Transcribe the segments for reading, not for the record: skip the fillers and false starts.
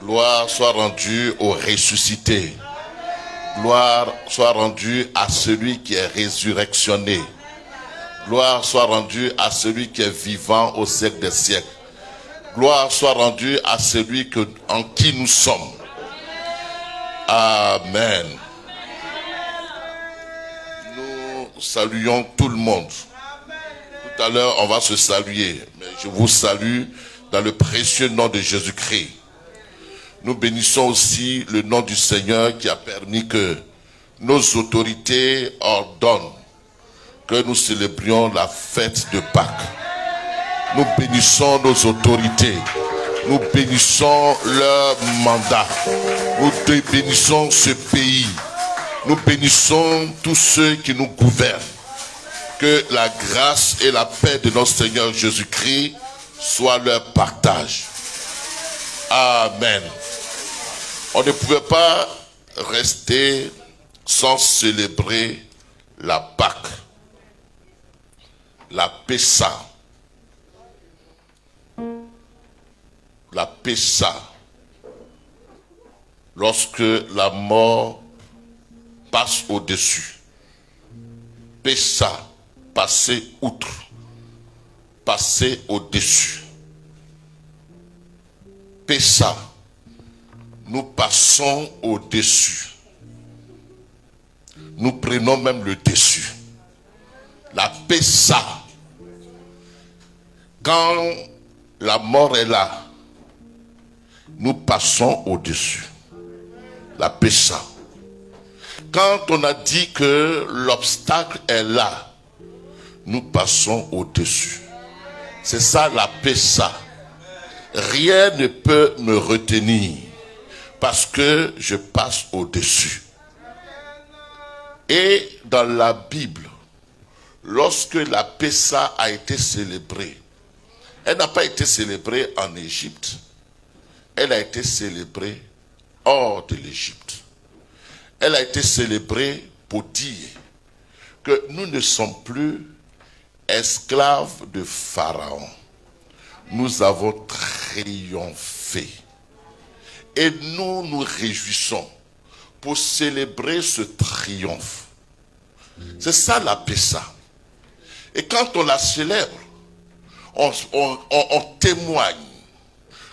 Gloire soit rendue au ressuscité. Gloire soit rendue à celui qui est résurrectionné. Gloire soit rendue à celui qui est vivant au siècle des siècles. Gloire soit rendue à celui en qui nous sommes. Amen. Nous saluons tout le monde. Tout à l'heure, on va se saluer. Mais je vous salue dans le précieux nom de Jésus-Christ. Nous bénissons aussi le nom du Seigneur qui a permis que nos autorités ordonnent que nous célébrions la fête de Pâques. Nous bénissons nos autorités. Nous bénissons leur mandat. Nous bénissons ce pays. Nous bénissons tous ceux qui nous gouvernent. Que la grâce et la paix de notre Seigneur Jésus-Christ soient leur partage. Amen. On ne pouvait pas rester sans célébrer la Pâque, la Pessa. La Pessa, lorsque la mort passe au-dessus. Pessa, passer outre, passer au-dessus. Pessa, nous passons au-dessus. Nous prenons même le dessus. La Pessa, quand la mort est là, nous passons au-dessus. La Pessa. Quand on a dit que l'obstacle est là, nous passons au-dessus. C'est ça la Pessa. Rien ne peut me retenir parce que je passe au-dessus. Et dans la Bible, lorsque la Pessa a été célébrée, elle n'a pas été célébrée en Égypte. Elle a été célébrée hors de l'Égypte. Elle a été célébrée pour dire que nous ne sommes plus esclaves de Pharaon. Nous avons triomphé. Et nous nous réjouissons pour célébrer ce triomphe. C'est ça la Pessa. Et quand on la célèbre, on témoigne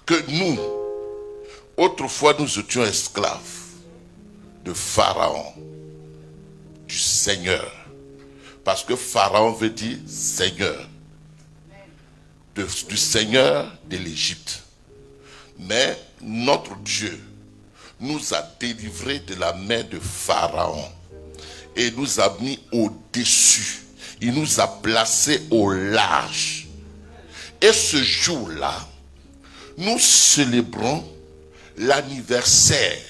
que nous, autrefois nous étions esclaves de Pharaon, du Seigneur. Parce que Pharaon veut dire Seigneur. Du Seigneur de l'Égypte. Mais notre Dieu nous a délivrés de la main de Pharaon et nous a mis au-dessus. Il nous a placés au large. Et ce jour-là, nous célébrons l'anniversaire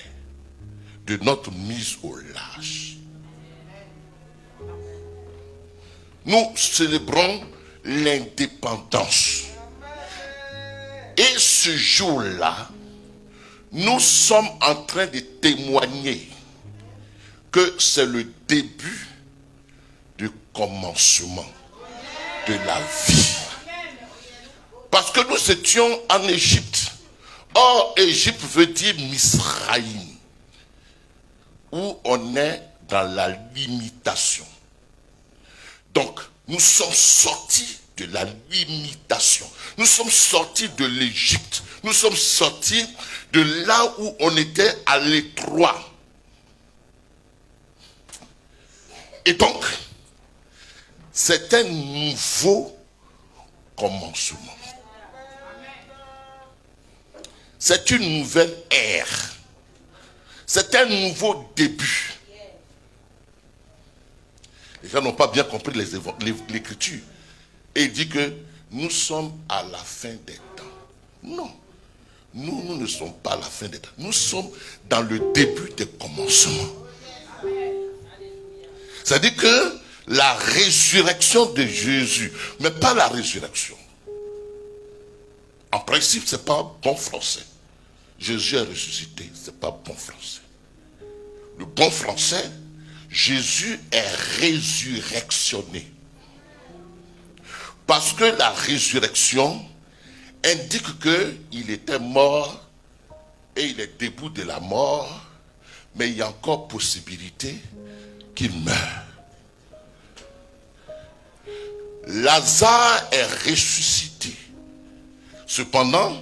de notre mise au large. Nous célébrons l'indépendance. Et ce jour-là, nous sommes en train de témoigner que c'est le début du commencement de la vie. Parce que nous étions en Égypte. Or, Égypte veut dire Misraïm, où on est dans la limitation. Donc, nous sommes sortis de la limitation. Nous sommes sortis de l'Égypte. Nous sommes sortis de là où on était à l'étroit. Et donc, c'est un nouveau commencement. C'est une nouvelle ère. C'est un nouveau début. Les gens n'ont pas bien compris l'écriture. Et il dit que nous sommes à la fin des temps. Non. Nous ne sommes pas à la fin des temps. Nous sommes dans le début des commencements. C'est-à-dire que la résurrection de Jésus, mais pas la résurrection. En principe, ce n'est pas bon français. Jésus est ressuscité, ce n'est pas bon français. Le bon français, Jésus est résurrectionné. Parce que la résurrection indique qu'il était mort et il est debout de la mort, mais il y a encore possibilité qu'il meure. Lazare est ressuscité. Cependant,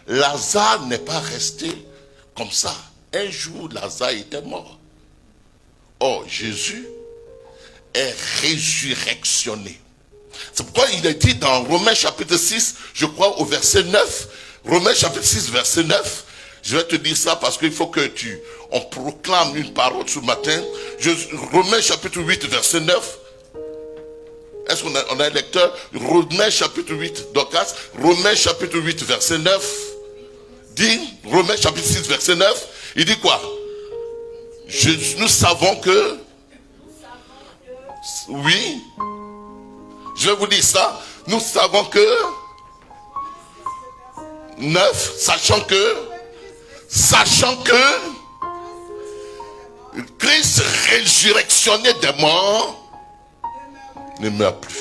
Lazare n'est pas resté comme ça. Un jour, Lazare était mort. Or, Jésus est résurrectionné. C'est pourquoi il est dit dans Romains chapitre 6, je crois au verset 9, Romains chapitre 6, verset 9, je vais te dire ça parce qu'il faut que on proclame une parole ce matin. Romains chapitre 8, verset 9. Est-ce qu'on a un lecteur? Romains chapitre 8, Dorcas. Romains chapitre 8, verset 9. Dit, Romains chapitre 6, verset 9. Il dit quoi? Nous savons que... Oui. Je vais vous dire ça. Nous savons que... 9. Sachant que... Christ résurrectionné des morts ne meurt plus.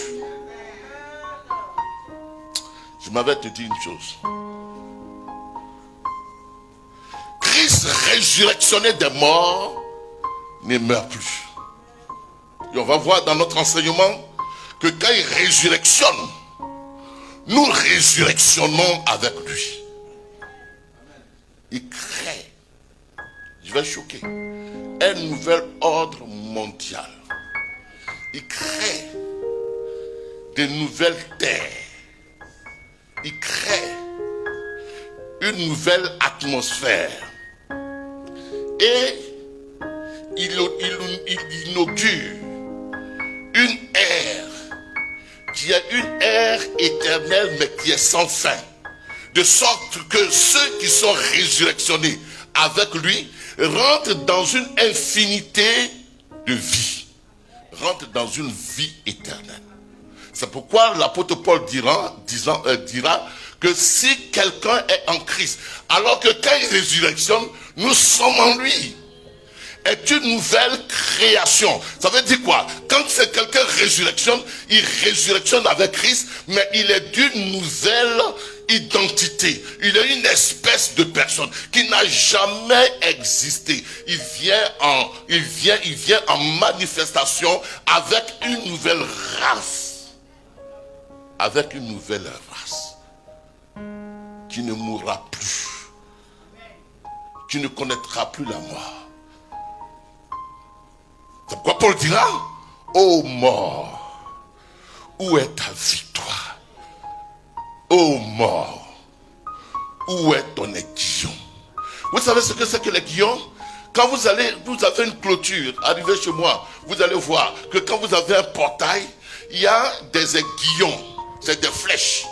Je m'avais te dit une chose. Christ résurrectionné des morts ne meurt plus. Et on va voir dans notre enseignement que quand il résurrectionne, nous résurrectionnons avec lui. Il crée, je vais choquer, un nouvel ordre mondial. Il crée de nouvelles terres. Il crée une nouvelle atmosphère. Et il inaugure une ère qui est une ère éternelle mais qui est sans fin. De sorte que ceux qui sont résurrectionnés avec lui rentrent dans une infinité de vie. Rentrent dans une vie éternelle. C'est pourquoi l'apôtre Paul dira que si quelqu'un est en Christ, alors que quand il résurrectionne, nous sommes en lui, est une nouvelle création. Ça veut dire quoi? Quand c'est quelqu'un résurrectionne, il résurrectionne avec Christ, mais il est d'une nouvelle identité. Il est une espèce de personne qui n'a jamais existé. Il vient en manifestation avec une nouvelle race. Avec une nouvelle race qui ne mourra plus, qui ne connaîtra plus la mort. C'est pourquoi Paul dira: ô mort, où est ta victoire? Ô mort, où est ton aiguillon? Vous savez ce que c'est que l'aiguillon? Quand vous avez une clôture, arrivez chez moi, vous allez voir que quand vous avez un portail, il y a des aiguillons. C'est des flèches.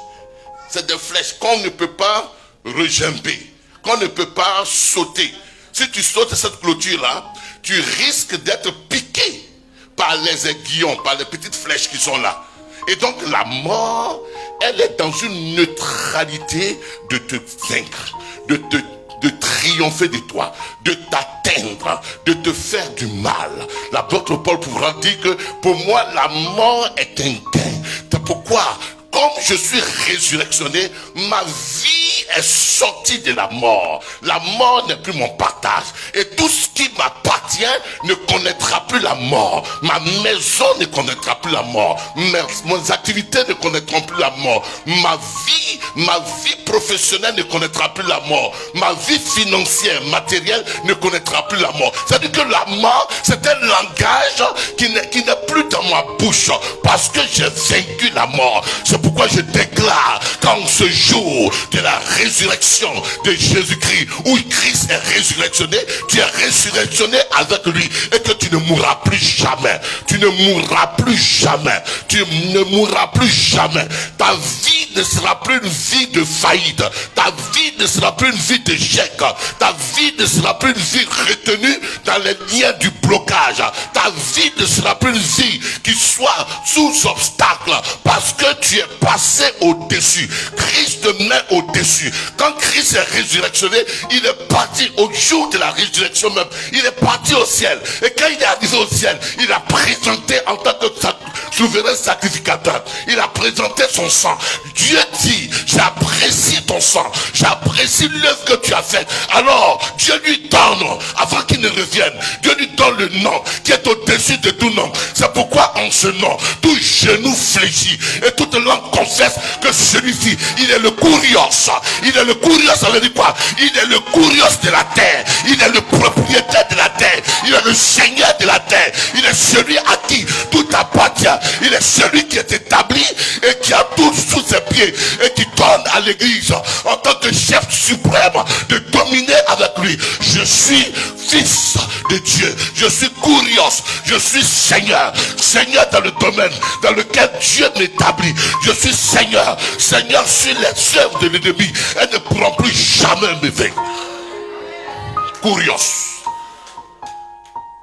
C'est des flèches qu'on ne peut pas regimber, qu'on ne peut pas sauter. Si tu sautes cette clôture-là, tu risques d'être piqué par les aiguillons, par les petites flèches qui sont là. Et donc la mort, elle est dans une neutralité de te vaincre, de triompher de toi, de t'atteindre, de te faire du mal. L'apôtre Paul pourra dire que pour moi la mort est un gain. C'est pourquoi, comme je suis résurrectionné, ma vie est sortie de la mort. La mort n'est plus mon partage. Et tout ce qui m'appartient ne connaîtra plus la mort. Ma maison ne connaîtra plus la mort. Mes activités ne connaîtront plus la mort. Ma vie professionnelle ne connaîtra plus la mort. Ma vie financière, matérielle ne connaîtra plus la mort. C'est-à-dire que la mort, c'est un langage qui n'est plus dans ma bouche. Parce que j'ai vaincu la mort. C'est pourquoi je déclare qu'en ce jour de la résurrection de Jésus-Christ, où Christ est résurrectionné, tu es résurrectionné avec lui et que tu ne mourras plus jamais. Tu ne mourras plus jamais. Tu ne mourras plus jamais. Ta vie ne sera plus une vie de faillite. Ta vie ne sera plus une vie d'échec. Ta vie ne sera plus une vie retenue dans les liens du bois. blocage. Ta vie ne sera plus une vie qui soit sous obstacle, parce que tu es passé au-dessus. Christ te met au-dessus. Quand Christ est résurrectionné, il est parti au jour de la résurrection même. Il est parti au ciel. Et quand il est arrivé au ciel, il a présenté en tant que souverain sacrificateur. Il a présenté son sang. Dieu dit, j'apprécie ton sang. J'apprécie l'œuvre que tu as faite. Alors, Dieu lui donne, avant qu'il ne revienne, Dieu lui donne le nom qui est au-dessus de tout nom. C'est pourquoi en ce nom, tout genou fléchit et toute langue confesse que celui-ci, il est le Kurios. Il est le Kurios, ça veut dire quoi? Il est le Kurios de la terre. Il est le propriétaire de la terre. Il est le Seigneur de la terre. Il est celui à qui tout appartient. Il est celui qui est établi et qui a tout sous ses pieds et qui donne à l'église en tant que chef suprême de dominer avec lui. Je suis fils de Dieu. Je suis Kurios. Je suis Seigneur. Seigneur dans le domaine dans lequel Dieu m'établit. Je suis Seigneur. Seigneur sur les œuvres de l'ennemi. Elles ne pourront plus jamais me vaincre. Kurios.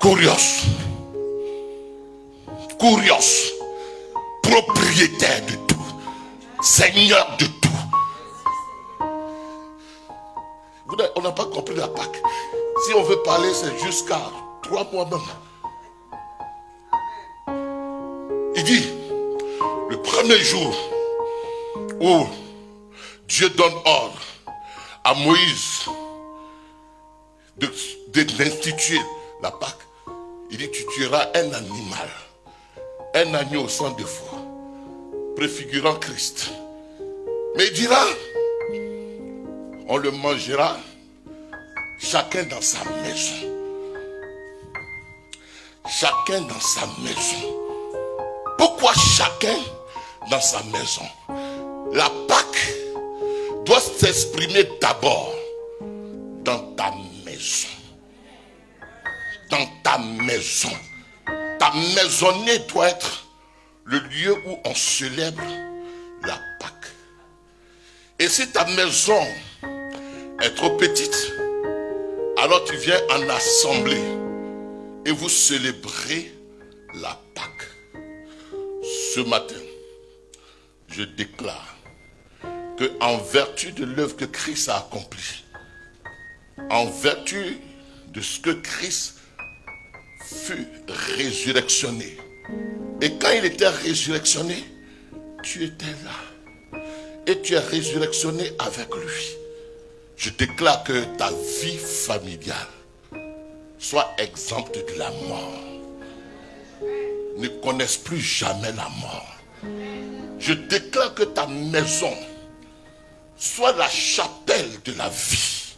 Kurios. Kurios. Propriétaire de tout. Seigneur de tout. On n'a pas compris la Pâque. Si on veut parler, c'est jusqu'à 3 mois même. Il dit, le premier jour où Dieu donne ordre à Moïse d'instituer la Pâque, il dit, tu tueras un animal, un agneau sans défaut, préfigurant Christ. Mais il dira, on le mangera chacun dans sa maison. Chacun dans sa maison. Pourquoi chacun dans sa maison? La Pâque doit s'exprimer d'abord dans ta maison. Dans ta maison. Ta maisonnée doit être le lieu où on célèbre la Pâque. Et si ta maison est trop petite, alors tu viens en assemblée et vous célébrez la Pâque. Ce matin, je déclare que en vertu de l'œuvre que Christ a accomplie, en vertu de ce que Christ fut résurrectionné, et quand il était résurrectionné, tu étais là et tu es résurrectionné avec lui. Je déclare que ta vie familiale soit exempte de la mort. Ne connaisse plus jamais la mort. Je déclare que ta maison soit la chapelle de la vie.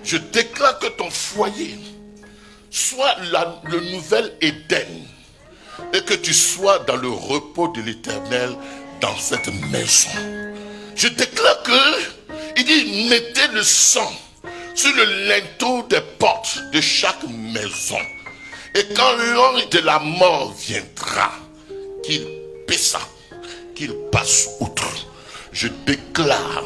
Je déclare que ton foyer soit le nouvel Éden et que tu sois dans le repos de l'Éternel dans cette maison. Je déclare que, il dit, mettez le sang sur le linteau des portes de chaque maison. Et quand l'ange de la mort viendra, qu'il baissa, qu'il passe outre. Je déclare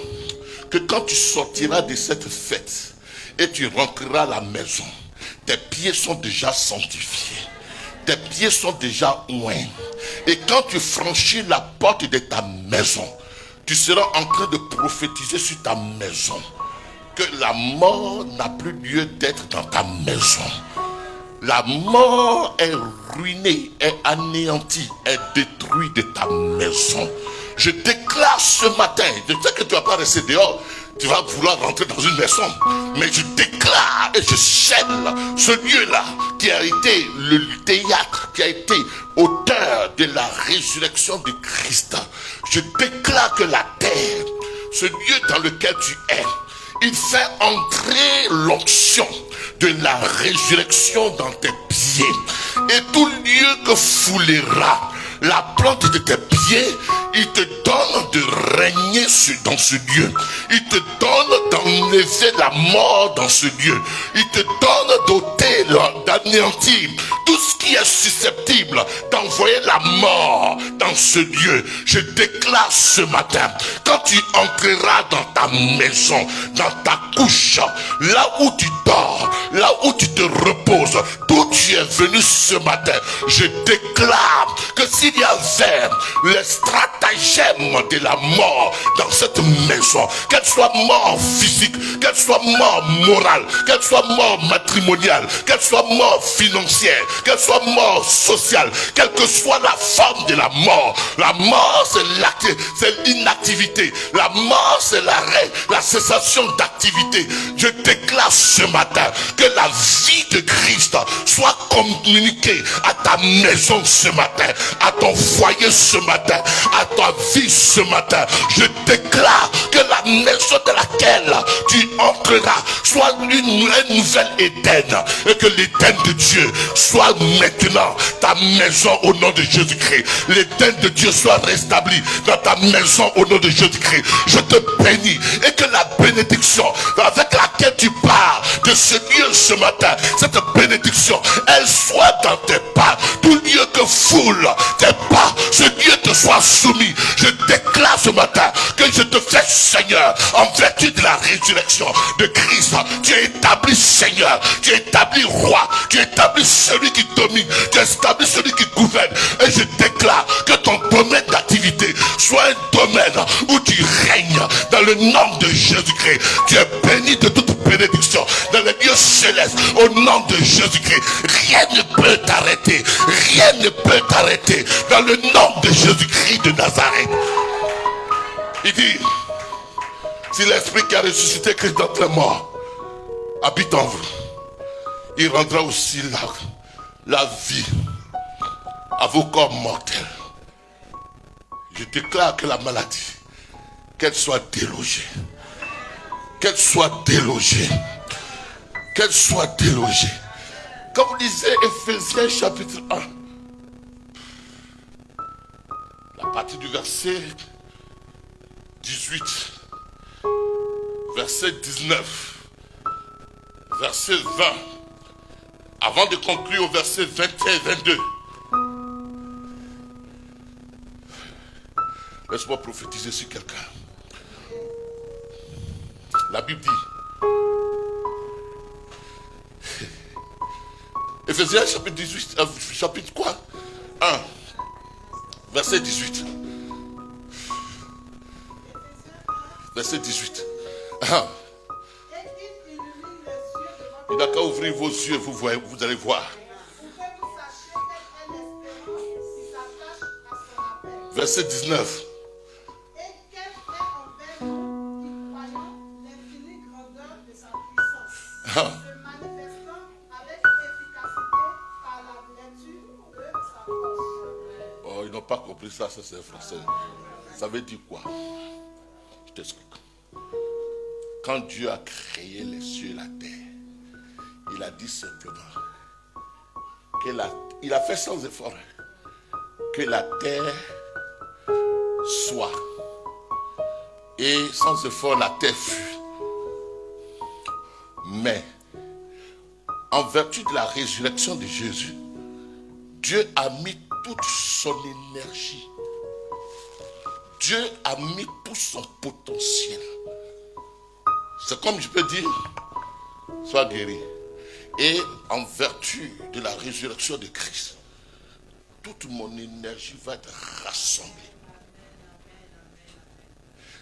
que quand tu sortiras de cette fête et tu rentreras à la maison, tes pieds sont déjà sanctifiés. Tes pieds sont déjà oints. Et quand tu franchis la porte de ta maison, tu seras en train de prophétiser sur ta maison que la mort n'a plus lieu d'être dans ta maison. La mort est ruinée, est anéantie, est détruite de ta maison. Je déclare ce matin, je sais que tu ne vas pas rester dehors, tu vas vouloir rentrer dans une maison, mais je déclare et je scelle ce lieu-là qui a été le théâtre, qui a été auteur de la résurrection de Christ. Je déclare que la terre, ce lieu dans lequel tu es, il fait entrer l'onction de la résurrection dans tes pieds. Et tout lieu que foulera la plante de tes pieds, il te donne de régner dans ce lieu. Il te donne d'enlever la mort dans ce lieu. Il te donne d'ôter, d'anéantir tout ce qui est susceptible d'envoyer la mort dans ce lieu. Je déclare ce matin, quand tu entreras dans ta maison, dans ta couche, là où tu dors, là où tu te reposes, d'où tu es venu ce matin, je déclare que s'il y avait les stratagèmes de la mort dans cette maison, qu'elle soit mort physique, qu'elle soit mort morale, qu'elle soit mort matrimoniale, qu'elle soit mort financière, qu'elle soit mort sociale, quelle que soit la forme de la mort c'est l'inactivité, la mort c'est l'arrêt, la cessation d'activité. Je déclare ce matin que la vie de Christ soit communiquée à ta maison ce matin, à ton foyer ce matin, à ta vie ce matin. Je déclare que la maison de laquelle tu entreras soit un nouvel Éden, et que l'Éden de Dieu soit maintenant ta maison au nom de Jésus-Christ. L'Éden de Dieu soit rétabli dans ta maison au nom de Jésus-Christ. Je te bénis, et que la bénédiction avec laquelle tu pars de ce lieu ce matin, cette bénédiction, elle soit dans tes pas. Tout lieu que foule tes pas, ce lieu te soit soumis. Je déclare ce matin que je te fais Seigneur en vertu de la résurrection de Christ. Tu es établi Seigneur, tu es établi roi, tu es établi celui qui domine, tu es établi celui qui gouverne. Et je déclare que ton domaine d'activité soit un domaine où tu règnes dans le nom de Jésus-Christ. Tu es béni de toute bénédiction dans les lieux célestes au nom de Jésus-Christ. Rien ne peut t'arrêter, rien ne peut t'arrêter dans le nom de Jésus-Christ de Nazareth. Il dit, si l'esprit qui a ressuscité Christ d'entre les morts habite en vous, il rendra aussi la vie à vos corps mortels. Je déclare que la maladie, qu'elle soit délogée, qu'elle soit délogée, qu'elle soit délogée. Comme vous lisez Ephésiens chapitre 1, la partie du verset 18, verset 19, verset 20, avant de conclure au verset 21 et 22. Laisse-moi prophétiser sur quelqu'un. La Bible dit, Ephésiens chapitre 18, chapitre quoi 1, verset 18. Verset 18. Il n'a qu'à ouvrir vos yeux, vous allez voir. Verset 19. Oh, ils n'ont pas compris ça, ça c'est français. Ça veut dire quoi? Je t'explique. Quand Dieu a créé les cieux et la terre, il a dit simplement il a fait sans effort que la terre soit. Et sans effort, la terre fut. Mais, en vertu de la résurrection de Jésus, Dieu a mis toute son énergie. Dieu a mis tout son potentiel. C'est comme je peux dire, sois guéri. Et en vertu de la résurrection de Christ, toute mon énergie va être rassemblée.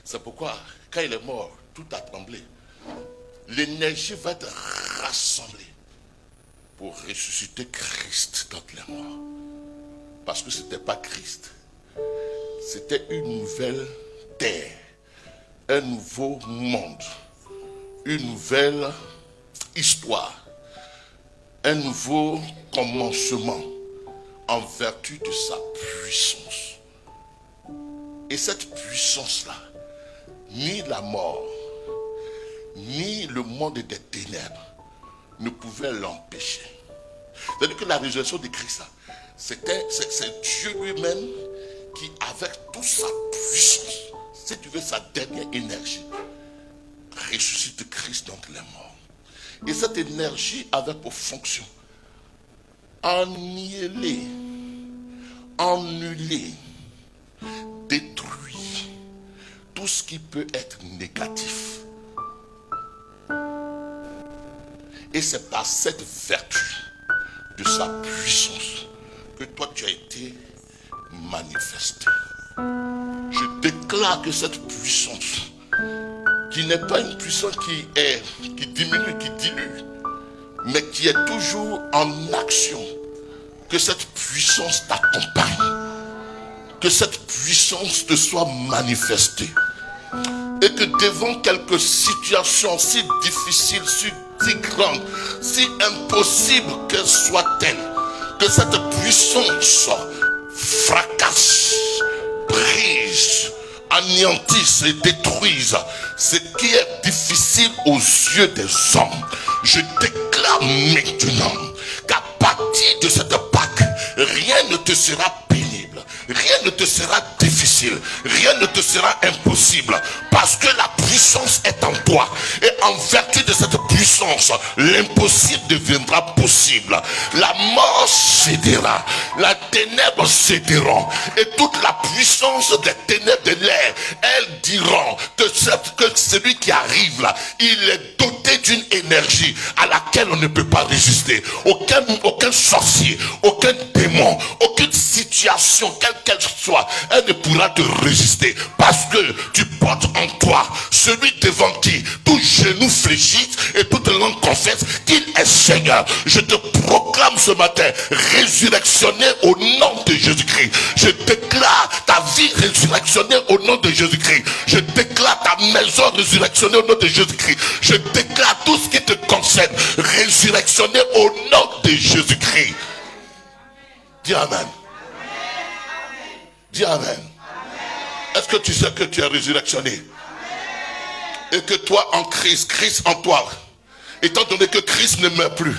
C'est pourquoi, quand il est mort, tout a tremblé. L'énergie va être rassemblée pour ressusciter Christ d'entre les morts. Parce que ce n'était pas Christ. C'était une nouvelle terre, un nouveau monde, une nouvelle histoire, un nouveau commencement en vertu de sa puissance. Et cette puissance-là, ni la mort, ni le monde des ténèbres ne pouvaient l'empêcher. C'est-à-dire que la résurrection de Christ, c'est Dieu lui-même qui, avec toute sa puissance, si tu veux sa dernière énergie, ressuscite Christ d'entre les morts. Et cette énergie avait pour fonction annihiler, annuler, détruire tout ce qui peut être négatif. Et c'est par cette vertu de sa puissance que toi tu as été manifesté. Je déclare que cette puissance, qui n'est pas une puissance qui diminue, qui dilue, mais qui est toujours en action, que cette puissance t'accompagne, que cette puissance te soit manifestée, et que devant quelques situations si difficiles, si grandes, si impossibles qu'elles soient-elles, que cette puissance fracasse, brise, anéantisse et détruise ce qui est difficile aux yeux des hommes. Je déclare maintenant qu'à partir de cette Pâque, rien ne te sera pénible, rien ne te sera difficile, rien ne te sera impossible, parce que la puissance est en toi, et en vertu de cette puissance, l'impossible deviendra possible. La mort cédera, la ténèbre céderont, et toute la puissance des ténèbres de l'air, elles diront que celui qui arrive là, il est doté d'une énergie à laquelle on ne peut pas résister. Aucun sorcier, aucun démon, aucune situation, quelle qu'elle soit, elle ne pourra te résister, parce que tu portes en toi celui devant qui tout genou fléchit et toute langue confesse qu'il est Seigneur. Je te proclame ce matin résurrectionné au nom de Jésus-Christ. Je déclare ta vie résurrectionnée au nom de Jésus-Christ. Je déclare ta maison résurrectionnée au nom de Jésus-Christ. Je déclare tout ce qui te concerne résurrectionné au nom de Jésus-Christ. Dis Amen. Dis Amen. Est-ce que tu sais que tu es résurrectionné? Et que toi en Christ, Christ en toi, étant donné que Christ ne meurt plus,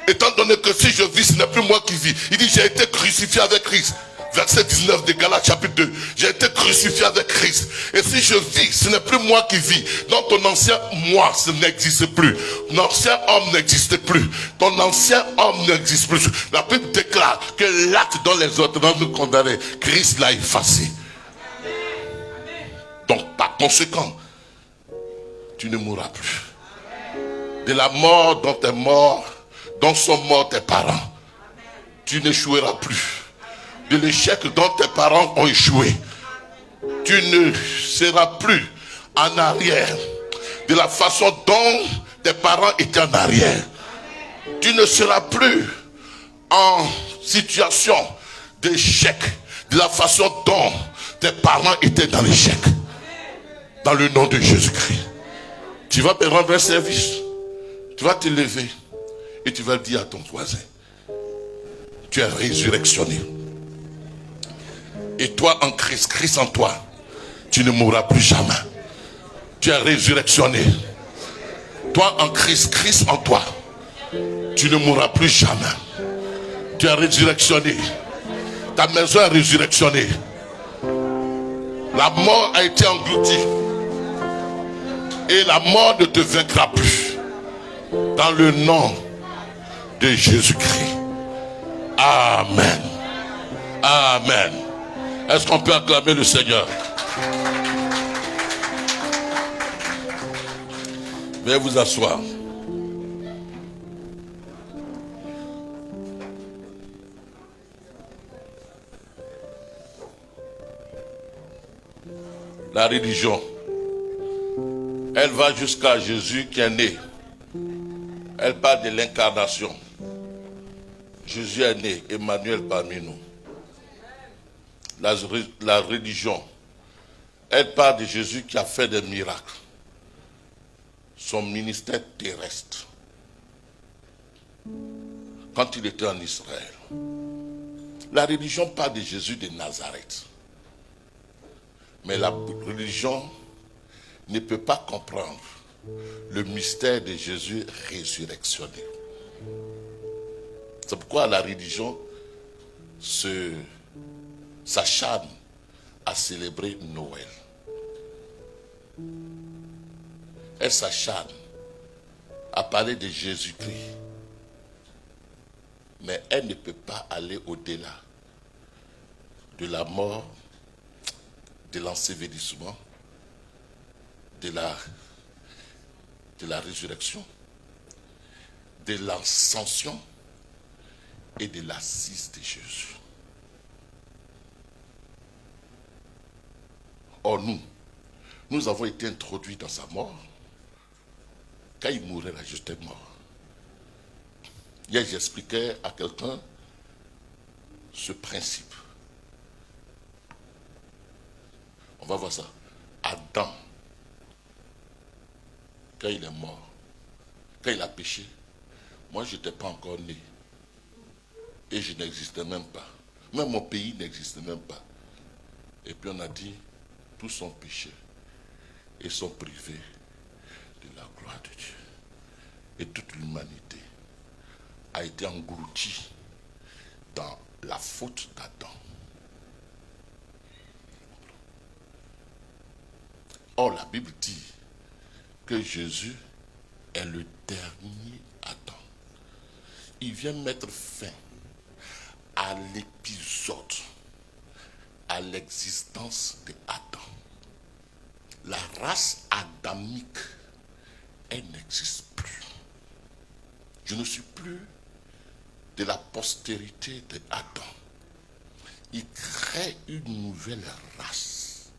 étant donné que si je vis, ce n'est plus moi qui vis. Il dit j'ai été crucifié avec Christ. Verset 19 de Galates chapitre 2. J'ai été crucifié avec Christ. Et si je vis, ce n'est plus moi qui vis. Donc ton ancien moi, ce n'existe plus. L'ancien homme n'existe plus. Ton ancien homme n'existe plus. La Bible déclare que l'acte dont les autres nous condamner, Christ l'a effacé. Donc par conséquent, tu ne mourras plus. De la mort dont tu es mort, dont sont morts tes parents, tu n'échoueras plus. De l'échec dont tes parents ont échoué, tu ne seras plus en arrière. De la façon dont tes parents étaient en arrière, tu ne seras plus en situation d'échec. De la façon dont tes parents étaient dans l'échec. Dans le nom de Jésus-Christ. Tu vas te rendre un service. Tu vas te lever et tu vas dire à ton voisin, tu es résurrectionné. Et toi en Christ, Christ en toi, tu ne mourras plus jamais. Tu es résurrectionné. Toi en Christ, Christ en toi, tu ne mourras plus jamais. Tu es résurrectionné. Ta maison est résurrectionnée. La mort a été engloutie. Et la mort ne te vaincra plus. Dans le nom de Jésus-Christ. Amen. Amen. Est-ce qu'on peut acclamer le Seigneur? Veuillez vous asseoir. La religion, elle va jusqu'à Jésus qui est né. Elle parle de l'incarnation. Jésus est né, Emmanuel parmi nous. La religion, elle parle de Jésus qui a fait des miracles. Son ministère terrestre. Quand il était en Israël. La religion parle de Jésus de Nazareth. Mais la religion ne peut pas comprendre le mystère de Jésus résurrectionné. C'est pourquoi la religion s'acharne à célébrer Noël. Elle s'acharne à parler de Jésus-Christ. Mais elle ne peut pas aller au-delà de la mort, de l'ensevelissement, de la résurrection de l'ascension et de l'assise de Jésus. Or nous avons été introduits dans sa mort. Quand il mourait là, j'étais mort. Hier, j'expliquais à quelqu'un ce principe. On va voir ça. Adam, quand il est mort, quand il a péché, moi je n'étais pas encore né. Et je n'existais même pas. Même mon pays n'existait même pas. Et puis on a dit, tous sont péchés et sont privés de la gloire de Dieu. Et toute l'humanité a été engloutie dans la faute d'Adam. Or, la Bible dit que Jésus est le dernier Adam. Il vient mettre fin à l'épisode, à l'existence de Adam. La race adamique, elle n'existe plus. Je ne suis plus de la postérité de Adam. Il crée une nouvelle race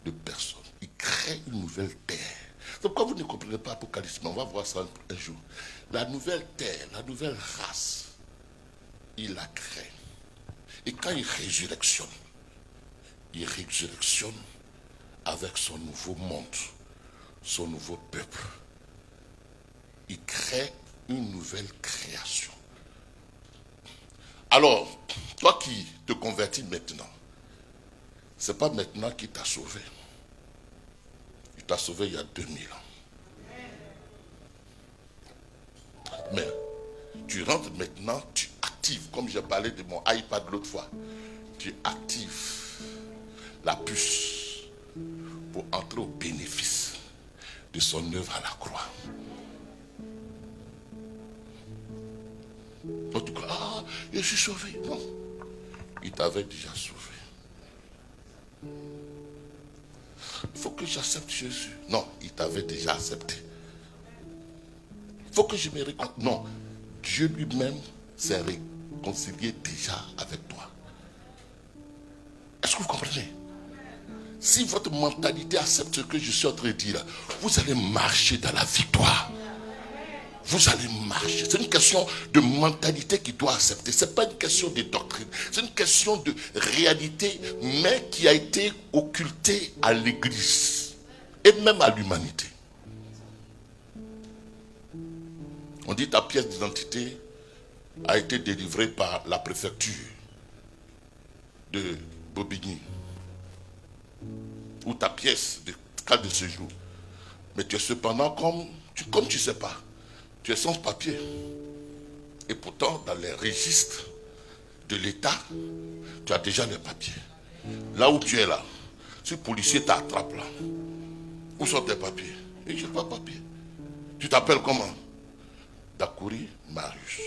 de personnes. Il crée une nouvelle terre. Donc quand vous ne comprenez pas Apocalypse, on va voir ça un jour. La nouvelle terre, la nouvelle race, il la crée. Et quand il résurrectionne avec son nouveau monde, son nouveau peuple. Il crée une nouvelle création. Alors, toi qui te convertis maintenant, ce n'est pas maintenant qu'il t'a sauvé. Il t'a sauvé il y a 2000 ans. Mais tu rentres maintenant, tu actives, comme j'ai parlé de mon iPad l'autre fois, tu actives la puce pour entrer au bénéfice de son œuvre à la croix. Donc tu crois, ah, je suis sauvé. Non, il t'avait déjà sauvé. Il faut que j'accepte Jésus. Non, il t'avait déjà accepté. Il faut que je me réconcilie. Non, Dieu lui-même s'est réconcilié déjà avec toi. Est-ce que vous comprenez? Si votre mentalité accepte ce que je suis en train de dire, vous allez marcher dans la victoire. Vous allez marcher. C'est une question de mentalité qui doit accepter. Ce n'est pas une question de doctrine. C'est une question de réalité, mais qui a été occultée à l'Église et même à l'humanité. On dit ta pièce d'identité a été délivrée par la préfecture de Bobigny. Ou ta pièce de carte de séjour. Mais tu es cependant comme tu ne sais pas. Tu es sans papier. Et pourtant, dans les registres de l'État, tu as déjà les papiers. Là où tu es là, si le policier t'attrape là, où sont tes papiers? Et je n'ai pas de papier. Tu t'appelles comment? Dakouri Marius.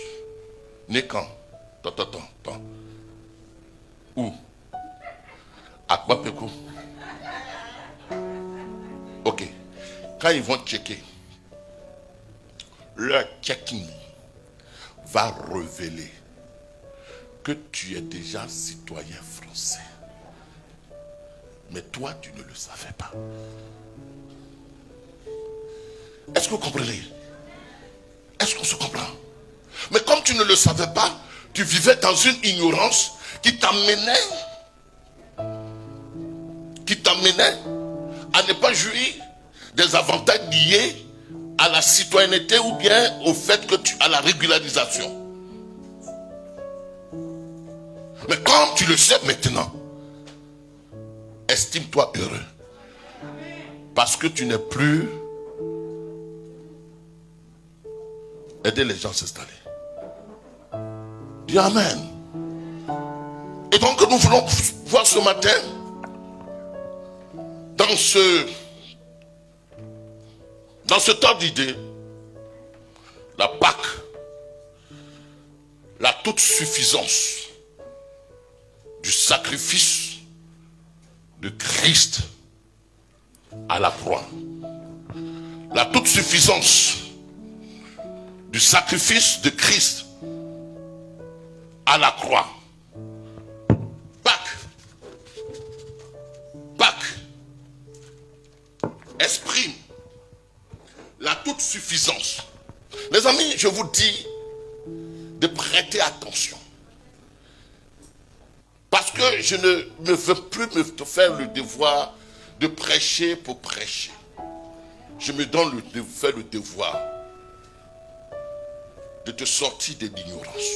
Né quand? Tant. Où? À Kwapeko. Ok. Quand ils vont checker, leur checking va révéler que tu es déjà citoyen français. Mais toi, tu ne le savais pas. Est-ce que vous comprenez? Est-ce qu'on se comprend? Mais comme tu ne le savais pas, tu vivais dans une ignorance qui t'amenait à ne pas jouir des avantages liés à la citoyenneté ou bien au fait que à la régularisation. Mais comme tu le sais maintenant, estime-toi heureux. Parce que tu n'es plus aider les gens à s'installer. Dis Amen. Et donc nous voulons voir ce matin dans ce temps d'idée, la Pâque, la toute suffisance du sacrifice de Christ à la croix, la toute suffisance du sacrifice de Christ à la croix. Pâques exprime la toute suffisance. Les amis, je vous dis de prêter attention. Parce que je ne veux plus me faire le devoir de prêcher pour prêcher. Je me donne le devoir de te sortir de l'ignorance.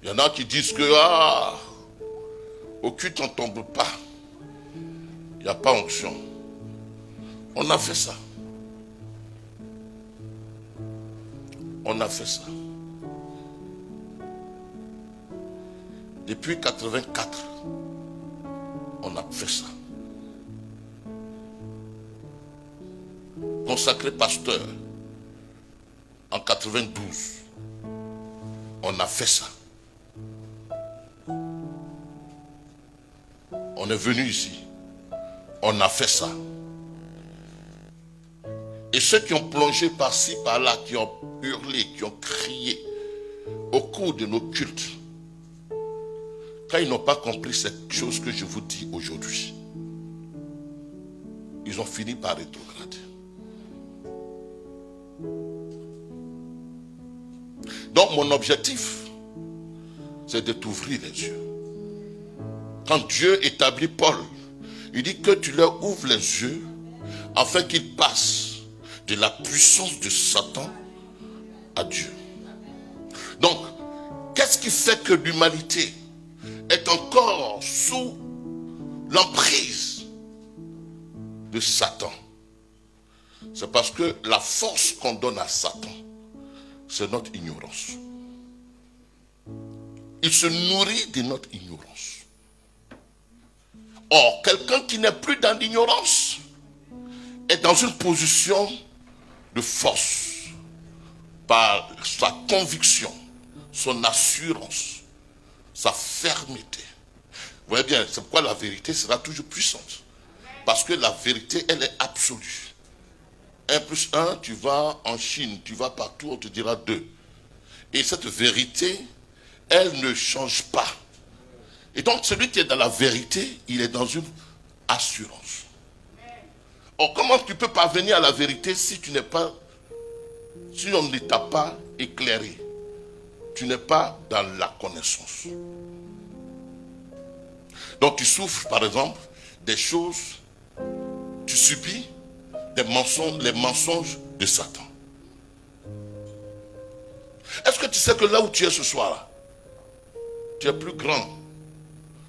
Il y en a qui disent que au culte on ne tombe pas. Il n'y a pas onction. On a fait ça. On a fait ça. Depuis 84, on a fait ça. Consacré pasteur en 92, on a fait ça. On est venu ici, on a fait ça. Et ceux qui ont plongé par-ci, par-là, qui ont hurlé, qui ont crié au cours de nos cultes, quand ils n'ont pas compris cette chose que je vous dis aujourd'hui, ils ont fini par rétrograder. Donc mon objectif, c'est de t'ouvrir les yeux. Quand Dieu établit Paul, il dit que tu leur ouvres les yeux afin qu'ils passent de la puissance de Satan à Dieu. Donc, qu'est-ce qui fait que l'humanité est encore sous l'emprise de Satan? C'est parce que la force qu'on donne à Satan, c'est notre ignorance. Il se nourrit de notre ignorance. Or, quelqu'un qui n'est plus dans l'ignorance est dans une position de force par sa conviction, son assurance, sa fermeté. Vous voyez bien, c'est pourquoi la vérité sera toujours puissante. Parce que la vérité, elle est absolue. 1 plus 1, tu vas en Chine, tu vas partout, on te dira 2. Et cette vérité, elle ne change pas. Et donc, celui qui est dans la vérité, il est dans une assurance. Or, comment tu peux parvenir à la vérité si tu n'es pas, si on ne t'a pas éclairé? Tu n'es pas dans la connaissance. Donc, tu souffres, par exemple, des choses, tu subis des mensonges, les mensonges de Satan. Est-ce que tu sais que là où tu es ce soir, tu es plus grand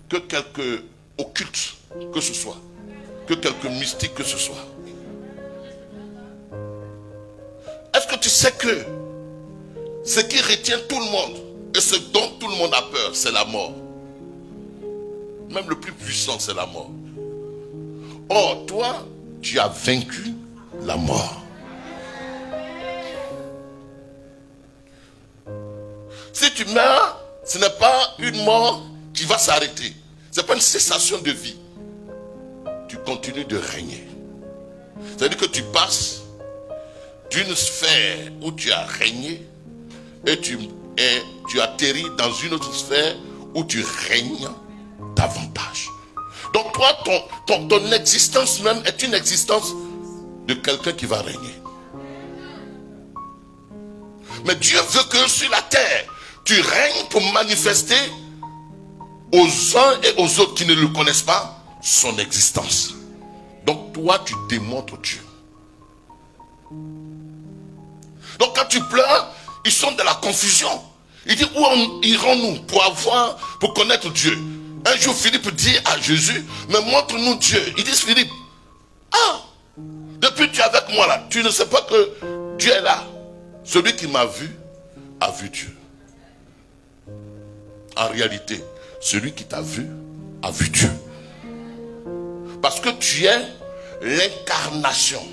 que quelques occultes que ce soit, que quelques mystiques que ce soit? Est-ce que tu sais que ce qui retient tout le monde et ce dont tout le monde a peur, c'est la mort? Même le plus puissant, c'est la mort. Or, toi, tu as vaincu la mort. Si tu meurs, ce n'est pas une mort qui va s'arrêter. Ce n'est pas une cessation de vie. Tu continues de régner. C'est-à-dire que tu passes d'une sphère où tu as régné et tu atterris dans une autre sphère où tu règnes davantage. Donc toi, ton existence même est une existence de quelqu'un qui va régner. Mais Dieu veut que sur la terre, tu règnes pour manifester aux uns et aux autres qui ne le connaissent pas son existence. Donc toi, tu démontres Dieu. Donc quand tu pleures, ils sont dans la confusion. Ils disent, où irons-nous pour connaître Dieu? Un jour, Philippe dit à Jésus, mais montre-nous Dieu. Ils disent, Philippe, depuis que tu es avec moi là, tu ne sais pas que Dieu est là. Celui qui m'a vu, a vu Dieu. En réalité, celui qui t'a vu, a vu Dieu. Parce que tu es l'incarnation.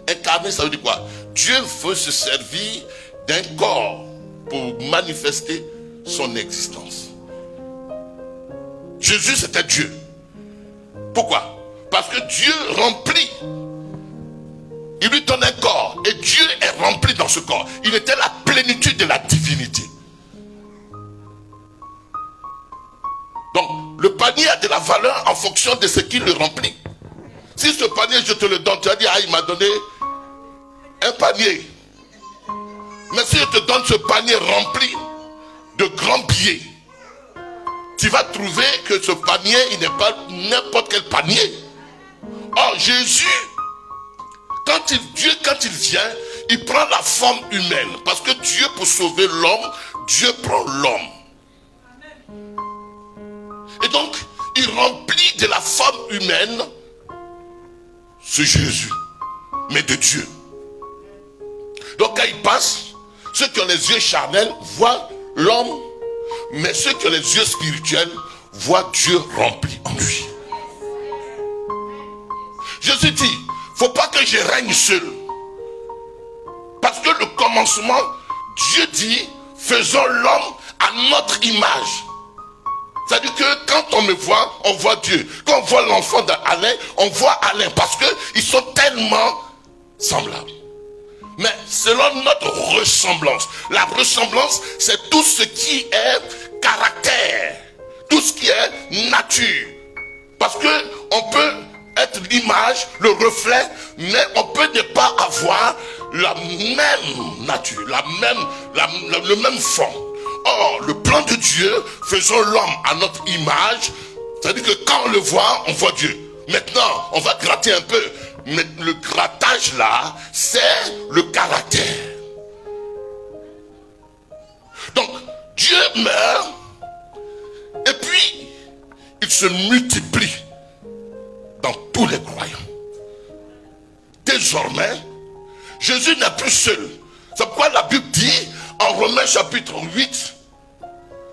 Incarner, ça veut dire quoi? Dieu veut se servir d'un corps pour manifester son existence. Jésus, c'était Dieu. Pourquoi? Parce que Dieu remplit Il lui donne un corps. Et Dieu est rempli dans ce corps. Il était la plénitude de la divinité. Donc, le panier a de la valeur en fonction de ce qu'il le remplit. Si ce panier, je te le donne, tu vas dire, ah, il m'a donné un panier. Mais si je te donne ce panier rempli de grands billets, tu vas trouver que ce panier, il n'est pas n'importe quel panier. Or, Jésus, Dieu, quand il vient, il prend la forme humaine. Parce que Dieu, pour sauver l'homme, Dieu prend l'homme. Et donc, il remplit de la forme humaine ce Jésus, mais de Dieu. Donc, quand il passe, ceux qui ont les yeux charnels voient l'homme, mais ceux qui ont les yeux spirituels voient Dieu rempli en lui. Jésus dit, il ne faut pas que je règne seul. Parce que le commencement, Dieu dit, faisons l'homme à notre image. C'est-à-dire que quand on me voit, on voit Dieu. Quand on voit l'enfant d'Alain, on voit Alain. Parce qu'ils sont tellement semblables. Mais selon notre ressemblance. La ressemblance, c'est tout ce qui est caractère. Tout ce qui est nature. Parce que on peut être l'image, le reflet, mais on peut ne pas avoir la même nature, le même fond. Or, le plan de Dieu, faisons l'homme à notre image, c'est-à-dire que quand on le voit, on voit Dieu. Maintenant, on va gratter un peu. Mais le grattage là, c'est le caractère. Donc, Dieu meurt, et puis, il se multiplie dans tous les croyants. Désormais, Jésus n'est plus seul. C'est pourquoi la Bible dit, en Romains chapitre 8,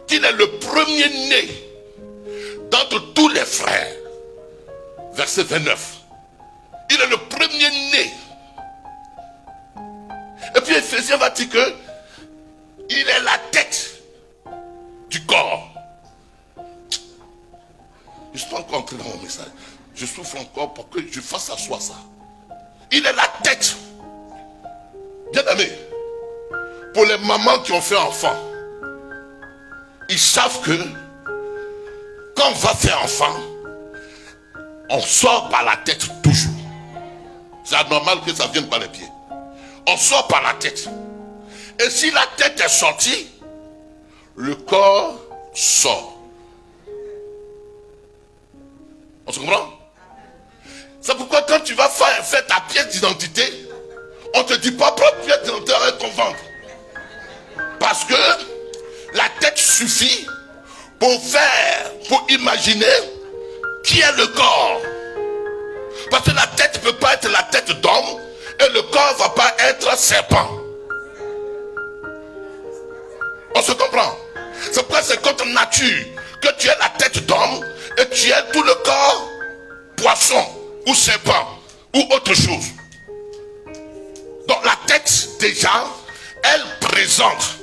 qu'il est le premier-né d'entre tous les frères. Verset 29. Il est le premier-né. Et puis Ephésiens va dire que il est la tête du corps. Je suis pas encore entré dans mon message. Je souffre encore pour que je fasse asseoir ça. Il est la tête. Bien aimé, pour les mamans qui ont fait enfant, ils savent que quand on va faire enfant, on sort par la tête toujours. C'est anormal que ça vienne par les pieds. On sort par la tête. Et si la tête est sortie, le corps sort. On se comprend? C'est pourquoi quand tu vas faire ta pièce d'identité, on ne te dit pas prends pièce d'identité avec ton ventre. Parce que la tête suffit pour imaginer qui est le corps. Parce que la tête ne peut pas être la tête d'homme et le corps ne va pas être serpent. On se comprend? C'est pourquoi c'est contre nature que tu es la tête d'homme et tu es tout le corps poisson ou serpent ou autre chose. Donc la tête déjà, elle présente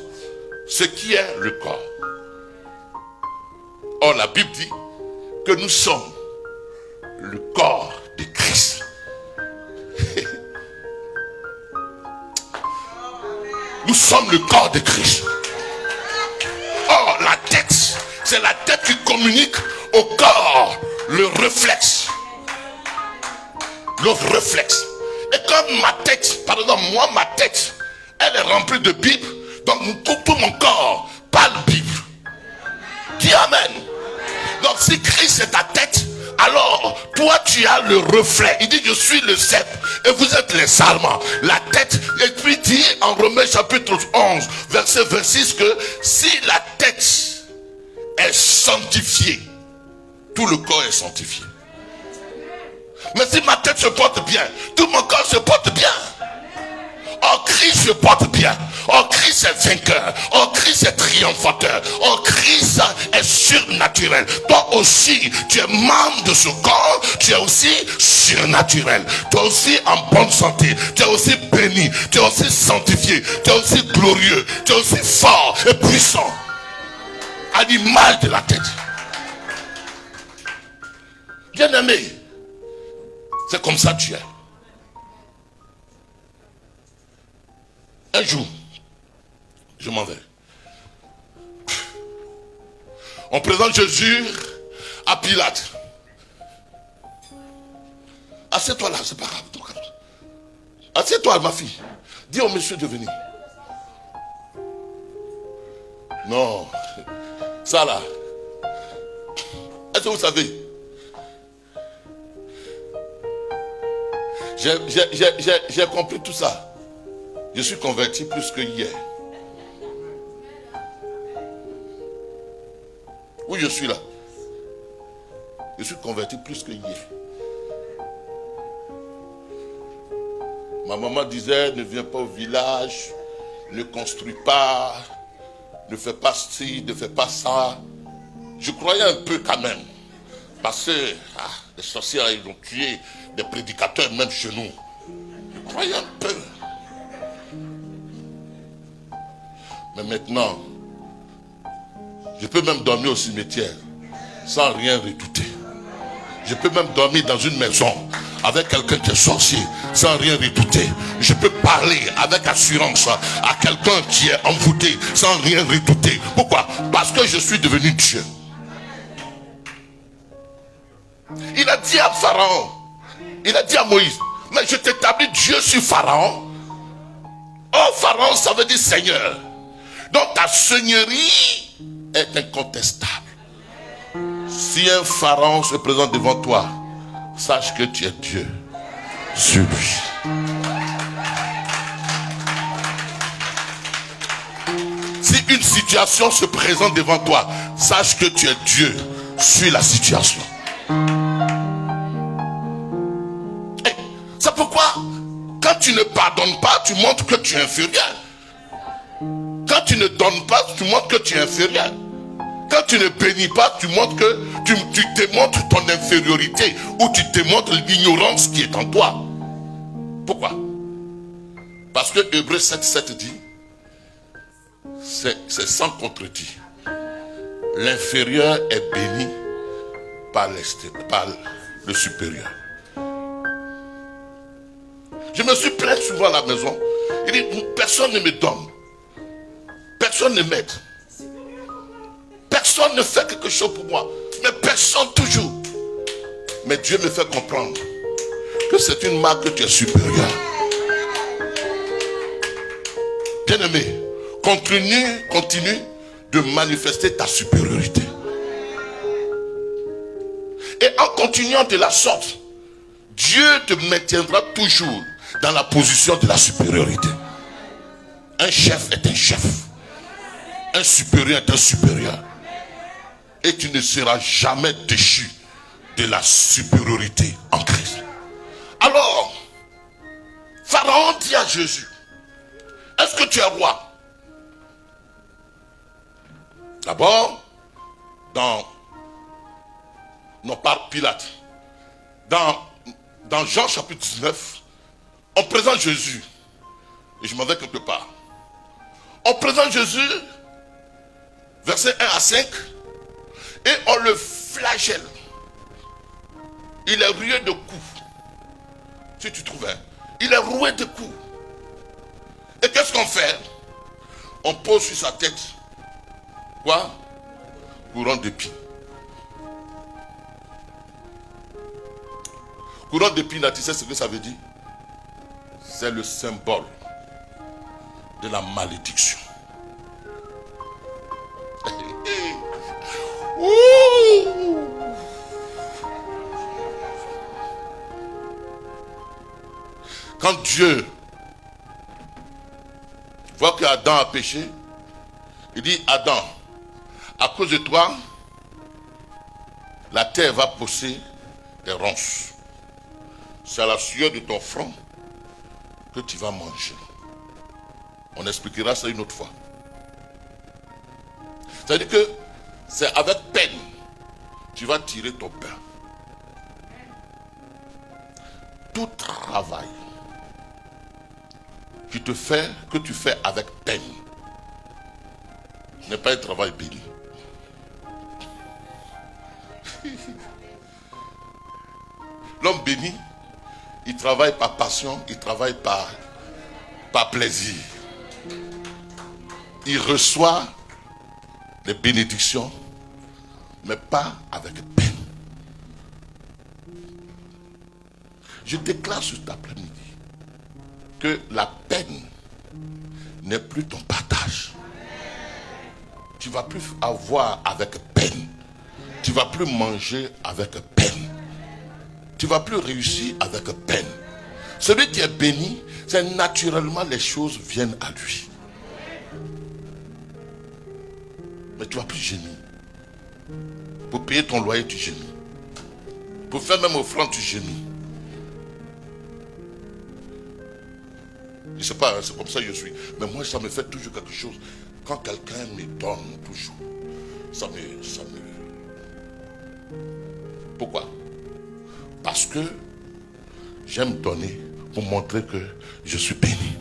ce qui est le corps. Or la Bible dit que nous sommes le corps de Christ. Nous sommes le corps de Christ. Or la tête, c'est la tête qui communique au corps le réflexe. Le réflexe. Et comme ma tête, pardon, moi ma tête, elle est remplie de Bible, donc tout mon corps parle Bible. Dis Amen. Donc si Christ est ta tête, alors toi tu as le reflet. Il dit je suis le cep et vous êtes les sarments. La tête, et puis dit en Romains chapitre 11 verset 26 que si la tête est sanctifiée, tout le corps est sanctifié. Mais si ma tête se porte bien, tout mon corps se porte bien. Oh, Christ se porte bien. Oh, Christ est vainqueur. Oh, Christ est triomphateur. Oh, Christ est surnaturel. Toi aussi, tu es membre de ce corps. Tu es aussi surnaturel. Tu es aussi en bonne santé. Tu es aussi béni. Tu es aussi sanctifié. Tu es aussi glorieux. Tu es aussi fort et puissant. À l'image de la tête. Bien aimé, c'est comme ça que tu es. Un jour, je m'en vais. On présente Jésus à Pilate. Assieds-toi là, c'est pas grave. Assieds-toi, ma fille. Dis au monsieur de venir. Non. Ça là. Est-ce que vous savez? J'ai compris tout ça. Je suis converti plus que hier. Oui, je suis là. Je suis converti plus que hier. Ma maman disait, ne viens pas au village, ne construis pas, ne fais pas ci, ne fais pas ça. Je croyais un peu quand même. Parce que les sorciers, ils ont tué des prédicateurs même chez nous. Je croyais un peu. Mais maintenant, je peux même dormir au cimetière sans rien redouter. Je peux même dormir dans une maison avec quelqu'un qui est sorcier sans rien redouter. Je peux parler avec assurance à quelqu'un qui est envoûté sans rien redouter. Pourquoi? Parce que je suis devenu Dieu. Il a dit à Pharaon, il a dit à Moïse, mais je t'établis Dieu sur Pharaon. Oh, Pharaon, ça veut dire Seigneur. Donc ta seigneurie est incontestable. Si un pharaon se présente devant toi, sache que tu es Dieu sur lui. Si une situation se présente devant toi, sache que tu es Dieu sur la situation. C'est pourquoi quand tu ne pardonnes pas, tu montres que tu es inférieur. Quand tu ne donnes pas, tu montres que tu es inférieur. Quand tu ne bénis pas, tu montres que tu démontres ton infériorité ou tu démontres l'ignorance qui est en toi. Pourquoi? Parce que Hébreux 7,7 dit, c'est sans contredit. L'inférieur est béni par le supérieur. Je me suis plaint souvent à la maison. Il dit, personne ne me donne. Personne ne m'aide. Personne ne fait quelque chose pour moi. Mais personne toujours. Mais Dieu me fait comprendre que c'est une marque que tu es supérieur. Bien-aimé, continue de manifester ta supériorité. Et en continuant de la sorte, Dieu te maintiendra toujours dans la position de la supériorité. Un chef est un chef. Un supérieur est un supérieur. Et tu ne seras jamais déchu de la supériorité en Christ. Alors, Pharaon dit à Jésus, est-ce que tu es roi? D'abord, non pas Pilate, dans Jean chapitre 19, on présente Jésus. Et je m'en vais quelque part. On présente Jésus, versets 1 à 5, et on le flagelle. Il est roué de coups. Si tu trouves, il est roué de coups. Et qu'est-ce qu'on fait? On pose sur sa tête quoi? Couronne d'épines. Couronne d'épines, tu sais ce que ça veut dire? C'est le symbole de la malédiction. Quand Dieu voit que Adam a péché, il dit, Adam, à cause de toi, la terre va pousser des ronces. C'est à la sueur de ton front que tu vas manger. On expliquera ça une autre fois. C'est-à-dire que c'est avec peine que tu vas tirer ton pain. Tout travail que tu fais avec peine n'est pas un travail béni. L'homme béni, il travaille par passion, il travaille par plaisir. il reçoit les bénédictions, mais pas avec peine. Je déclare cet après-midi que la peine n'est plus ton partage. Tu ne vas plus avoir avec peine. Tu ne vas plus manger avec peine. Tu ne vas plus réussir avec peine. Celui qui est béni, c'est naturellement les choses viennent à lui. Mais tu ne vas plus gémir. Pour payer ton loyer, tu gémis. Pour faire même offrande, tu gémis. Je ne sais pas, c'est comme ça que je suis. Mais moi, ça me fait toujours quelque chose. Quand quelqu'un me donne toujours, ça me... Pourquoi? Parce que j'aime donner pour montrer que je suis béni.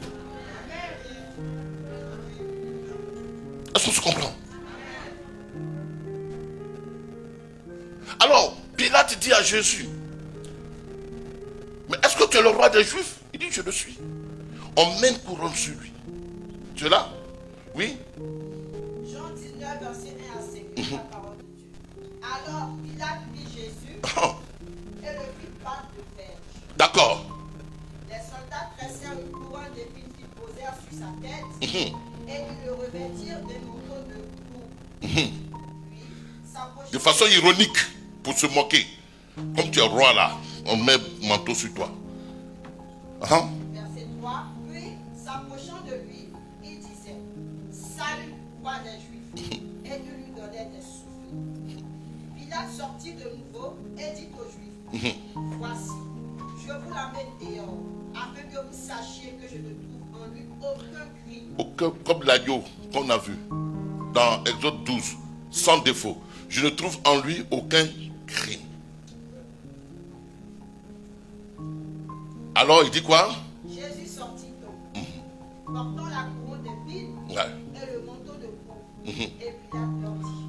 Est-ce qu'on se comprend? Alors, Pilate dit à Jésus, mais est-ce que tu es le roi des Juifs? Il dit, je le suis. On met une couronne sur lui. Tu es là? Oui? Jean 19, verset 1 à 5, la parole de Dieu. Alors, Pilate vit Jésus et le fit battre de verge. D'accord. Les soldats tressèrent une couronne d'épines qu'ils posèrent sur sa tête et ils le revêtirent d'un manteau de pourpre. Puis, s'approchant De façon ironique, pour se moquer. Comme tu es roi là, on met un manteau sur toi. Verset 3. Puis, s'approchant de lui, il disait, salut, roi des Juifs, et il lui donnait des souffles. Pilate sortit de nouveau et dit aux Juifs, voici, je vous l'amène dehors, afin que vous sachiez que je ne trouve en lui aucun crime. Comme l'agneau qu'on a vu dans Exode 12, sans défaut. Je ne trouve en lui aucun crime. Alors il dit quoi? Jésus sortit donc, portant la couronne d'épines et le manteau de pourpre. Et Pilate leur dit,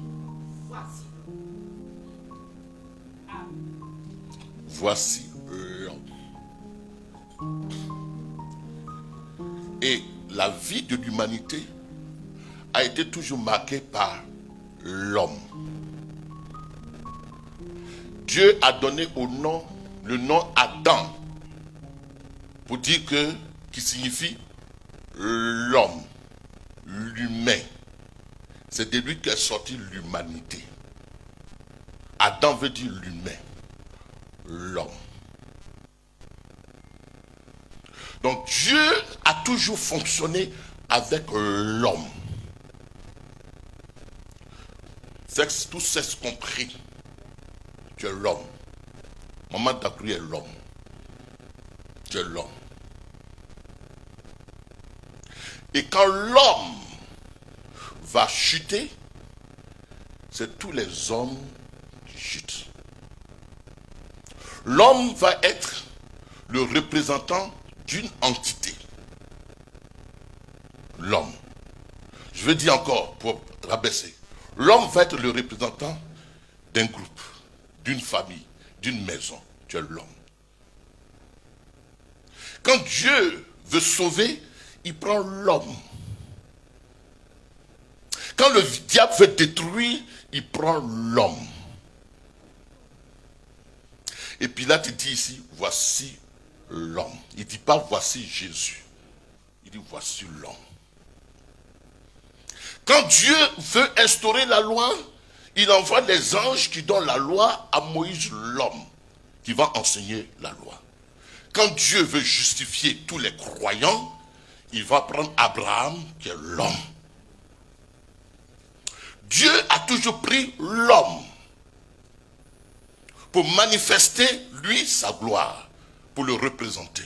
voici. Voici l'homme. Et la vie de l'humanité a été toujours marquée par l'homme. Dieu a donné le nom Adam pour dire que, qui signifie l'homme, l'humain. C'est de lui qu'est sortie l'humanité. Adam veut dire l'humain, l'homme. Donc Dieu a toujours fonctionné avec l'homme. Tout sexe compris. Tu es l'homme. Maman Dacru est l'homme. Tu es l'homme. Et quand l'homme va chuter, c'est tous les hommes qui chutent. L'homme va être le représentant d'une entité. L'homme. Je veux dire encore, pour rabaisser. L'homme va être le représentant d'un groupe, d'une famille, d'une maison. Tu es l'homme. Quand Dieu veut sauver, il prend l'homme. Quand le diable veut détruire, il prend l'homme. Et Pilate dit ici, voici l'homme. Il ne dit pas voici Jésus. Il dit voici l'homme. Quand Dieu veut instaurer la loi, il envoie les anges qui donnent la loi à Moïse l'homme, qui va enseigner la loi. Quand Dieu veut justifier tous les croyants, il va prendre Abraham qui est l'homme. Dieu a toujours pris l'homme pour manifester lui sa gloire, pour le représenter.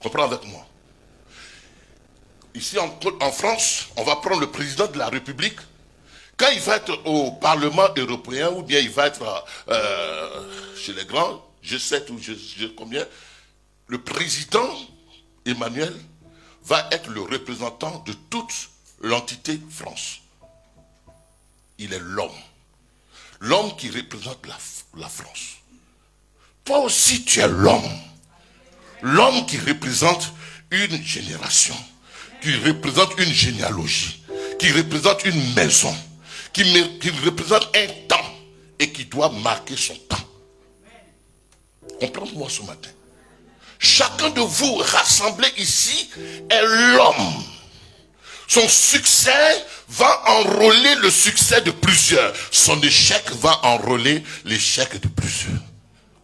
Comprends avec moi. Ici en France, on va prendre le président de la République. Quand il va être au Parlement européen ou bien il va être chez les grands, G7 ou G combien, le président Emmanuel va être le représentant de toute l'entité France. Il est l'homme. L'homme qui représente la France. Toi aussi tu es l'homme. L'homme qui représente une génération, qui représente une généalogie, qui représente une maison, qui représente un temps et qui doit marquer son temps. Comprends-moi ce matin. Chacun de vous rassemblé ici est l'homme. Son succès va enrôler le succès de plusieurs. Son échec va enrôler l'échec de plusieurs.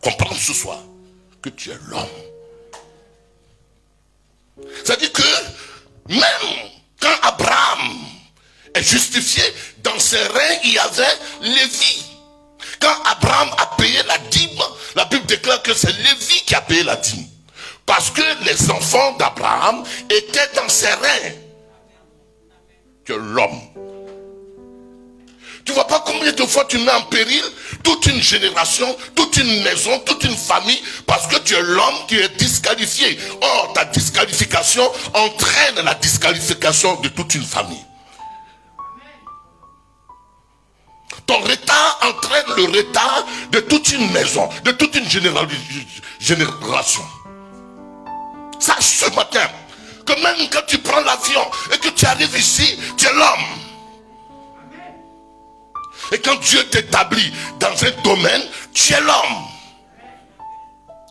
Comprends ce soir que tu es l'homme. C'est-à-dire que même quand Abraham est justifié, dans ses reins, il y avait Lévi. Quand Abraham a payé la dîme, la Bible déclare que c'est Lévi qui a payé la dîme. Parce que les enfants d'Abraham étaient dans ses reins. Que l'homme. Tu vois pas combien de fois tu mets en péril toute une génération, toute une maison, toute une famille, parce que tu es l'homme qui est disqualifié. Or, ta disqualification entraîne la disqualification de toute une famille. Ton retard entraîne le retard de toute une maison, de toute une génération. Sache ce matin que même quand tu prends l'avion et que tu arrives ici, tu es l'homme. Et quand Dieu t'établit dans un domaine, tu es l'homme.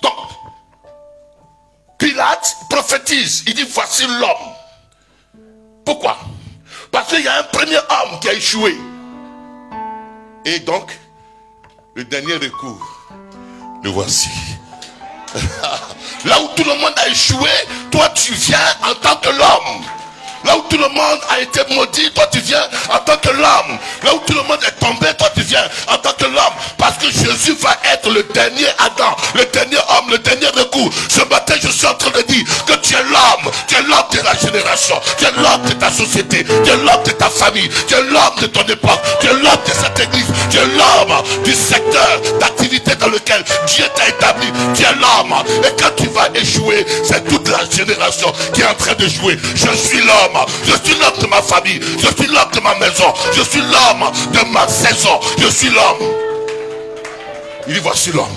Donc, Pilate prophétise, il dit voici l'homme. Pourquoi? Parce qu'il y a un premier homme qui a échoué. Et donc, le dernier recours, le voici. Là où tout le monde a échoué, toi tu viens en tant que l'homme. Là où tout le monde a été maudit, toi tu viens en tant que l'homme. Là où tout le monde est tombé, toi tu viens en tant que l'homme. Parce que Jésus va être le dernier Adam, le dernier homme, le dernier recours. Ce matin, je suis en train de dire que tu es l'homme de la génération, tu es l'homme de ta société, tu es l'homme de ta famille, tu es l'homme de ton époque, tu es l'homme de cette église, tu es l'homme du secteur d'activité dans lequel Dieu t'a établi. Tu es l'homme. Et quand tu vas échouer, c'est toute la génération qui est en train de jouer. Je suis l'homme. Je suis l'homme de ma famille. Je suis l'homme de ma maison. Je suis l'homme de ma saison. Je suis l'homme. Il dit voici l'homme.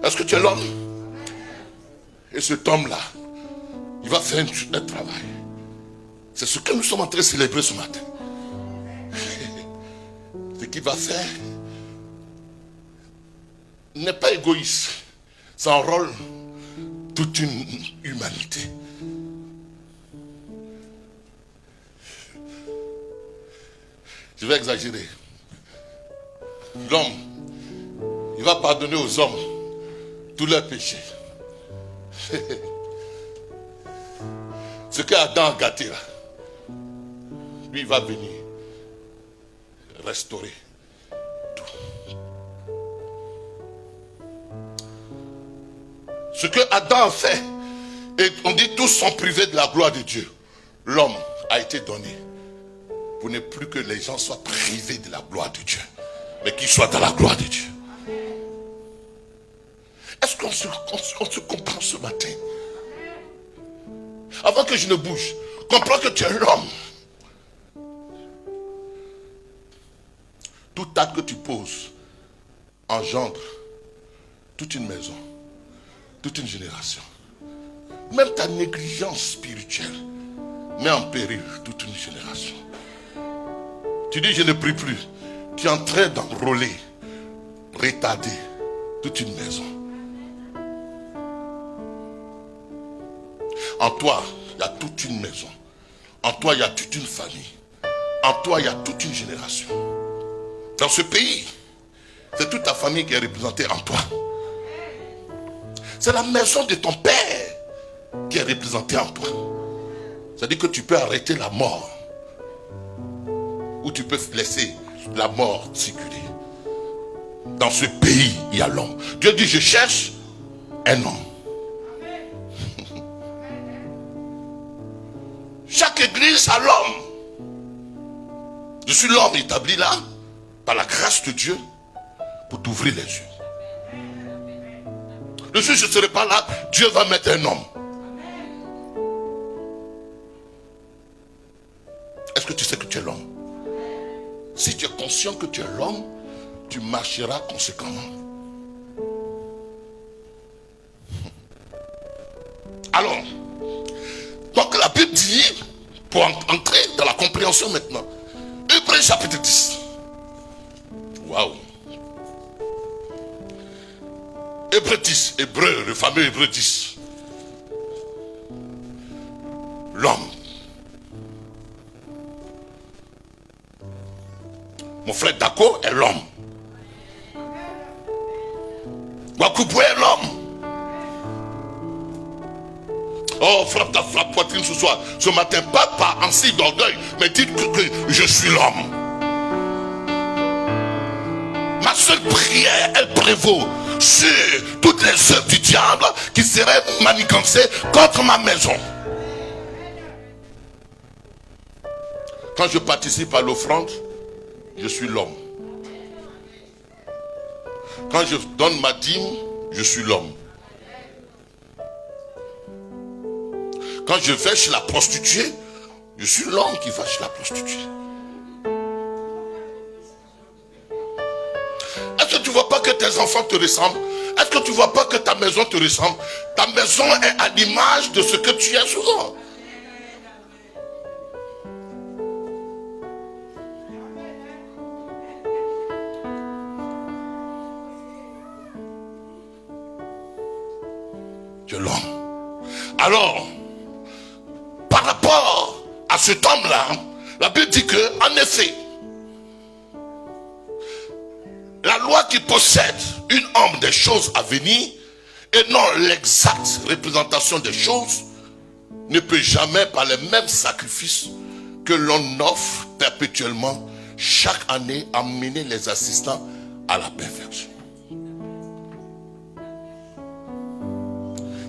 Est-ce que tu es l'homme? Et cet homme-là, il va faire un travail. C'est ce que nous sommes en train de célébrer ce matin. Ce qu'il va faire n'est pas égoïste. Ça enrôle toute une humanité. Je vais exagérer. L'homme, il va pardonner aux hommes tous leurs péchés. Ce qu'Adam a gâté là, lui il va venir restaurer tout. Ce que Adam a fait, et on dit tous sont privés de la gloire de Dieu. L'homme a été donné pour ne plus que les gens soient privés de la gloire de Dieu, mais qu'ils soient dans la gloire de Dieu. Est-ce qu'on se comprend ce matin? Avant que je ne bouge, comprends que tu es l'homme. Tout acte que tu poses engendre toute une maison, toute une génération. Même ta négligence spirituelle met en péril toute une génération. Tu dis je ne prie plus. Tu es en train d'enrôler, retarder toute une maison. En toi, il y a toute une maison. En toi, il y a toute une famille. En toi, il y a toute une génération. Dans ce pays, c'est toute ta famille qui est représentée en toi. C'est la maison de ton père qui est représentée en toi. C'est-à-dire que tu peux arrêter la mort. Ou tu peux laisser la mort circuler. Dans ce pays, il y a l'homme. Dieu dit, je cherche un homme. Chaque église a l'homme. Je suis l'homme établi là, par la grâce de Dieu, pour t'ouvrir les yeux. Le jour où je ne serai pas là, Dieu va mettre un homme. Est-ce que tu sais que tu es l'homme? Si tu es conscient que tu es l'homme, tu marcheras conséquemment. Alors, donc la Bible dit, pour entrer dans la compréhension maintenant, Hébreux chapitre 10. Waouh. Hébreux 10, Hébreux, le fameux Hébreux 10. L'homme. Mon frère Dako est l'homme. Wakubwe est l'homme. Oh, frappe ta poitrine ce soir. Ce matin, pas par un signe d'orgueil, mais dites que je suis l'homme. Ma seule prière, elle prévaut sur toutes les œuvres du diable qui seraient manigancées contre ma maison. Quand je participe à l'offrande, je suis l'homme. Quand je donne ma dîme, je suis l'homme. Quand je vais chez la prostituée, je suis l'homme qui va chez la prostituée. Est-ce que tu ne vois pas que tes enfants te ressemblent? Est-ce que tu ne vois pas que ta maison te ressemble? Ta maison est à l'image de ce que tu es souvent. Tu es l'homme. Alors, par rapport à cet homme-là, la Bible dit que, en effet, la loi qui possède une ombre des choses à venir et non l'exacte représentation des choses ne peut jamais, par les mêmes sacrifices que l'on offre perpétuellement chaque année, amener les assistants à la perfection.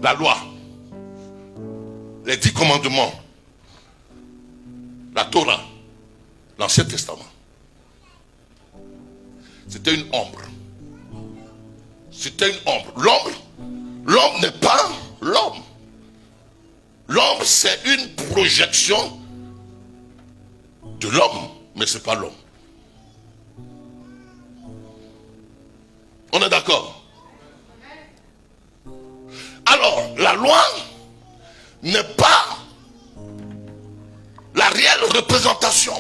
La loi, les 10 commandements, la Torah, l'Ancien Testament, c'était une ombre. C'était une ombre. L'homme n'est pas l'homme. L'homme, c'est une projection de l'homme, mais ce n'est pas l'homme. On est d'accord? Alors, la loi n'est pas la réelle représentation.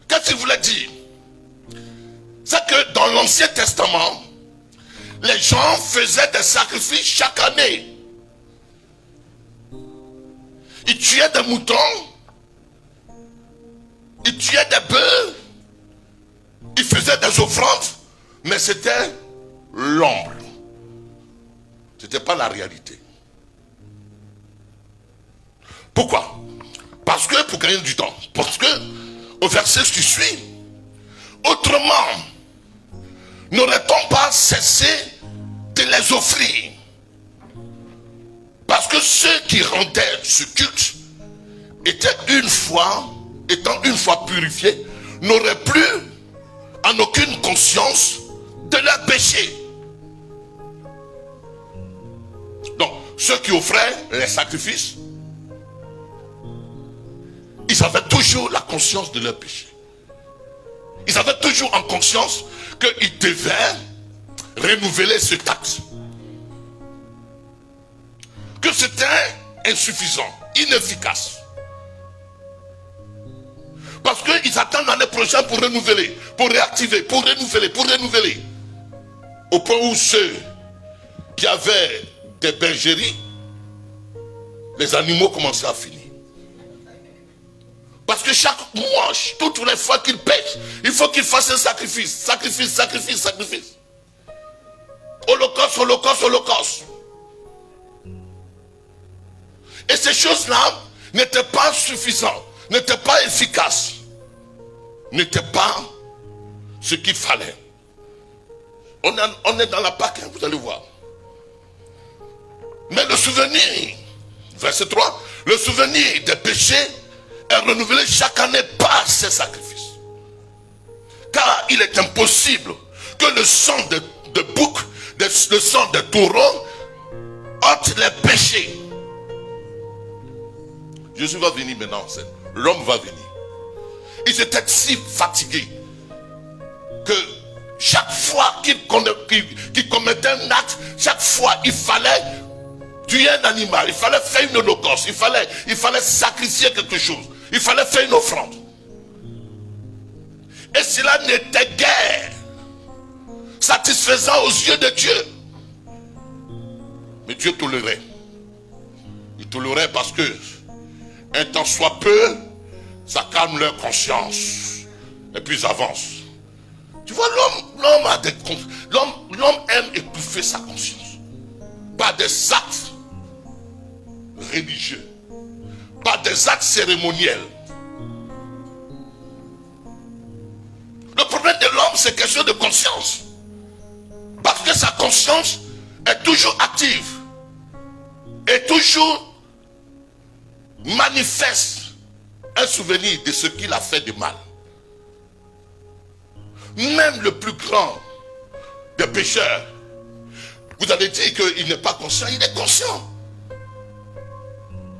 Qu'est-ce qu'il voulait dire? C'est que dans l'Ancien Testament, les gens faisaient des sacrifices chaque année. Ils tuaient des moutons, ils tuaient des bœufs, ils faisaient des offrandes, mais c'était l'ombre. Ce n'était pas la réalité. Pourquoi? Parce que, pour gagner du temps, parce que, au verset qui suit, autrement, n'aurait-on pas cessé de les offrir? Parce que ceux qui rendaient ce culte étant une fois purifiés, n'auraient plus en aucune conscience de leur péché. Donc, ceux qui offraient les sacrifices, ils avaient toujours la conscience de leur péché. Ils avaient toujours en conscience qu'ils devaient renouveler ce acte. Que c'était insuffisant, inefficace. Parce qu'ils attendent l'année prochaine pour renouveler, pour réactiver, pour renouveler. Au point où ceux qui avaient des bergeries, les animaux commençaient à finir. Parce que chaque mois, toutes les fois qu'ils pêchent, il faut qu'ils fassent un sacrifice. Sacrifice. Holocauste. Et ces choses-là n'étaient pas suffisantes, n'étaient pas efficaces, n'étaient pas ce qu'il fallait. On est dans la Pâque, vous allez voir. Mais le souvenir, verset 3, le souvenir des péchés est renouvelé chaque année par ces sacrifices. Car il est impossible que le sang de bouc, le sang de taureau ôte les péchés. Jésus va venir maintenant, l'homme va venir. Ils étaient si fatigués que chaque fois qu'il commettait un acte, chaque fois il fallait tuer un animal, il fallait faire une holocauste, il fallait sacrifier quelque chose, il fallait faire une offrande. Et cela n'était guère satisfaisant aux yeux de Dieu. Mais Dieu tolérait. Il tolérait parce que un temps soit peu, ça calme leur conscience. Et puis ils avancent. Tu vois, l'homme aime étouffer sa conscience. Par des actes religieux. Par des actes cérémoniels. Le problème de l'homme, c'est question de conscience. Parce que sa conscience est toujours active. Et toujours manifeste un souvenir de ce qu'il a fait de mal. Même le plus grand des pécheurs, vous allez dire qu'il n'est pas conscient, il est conscient.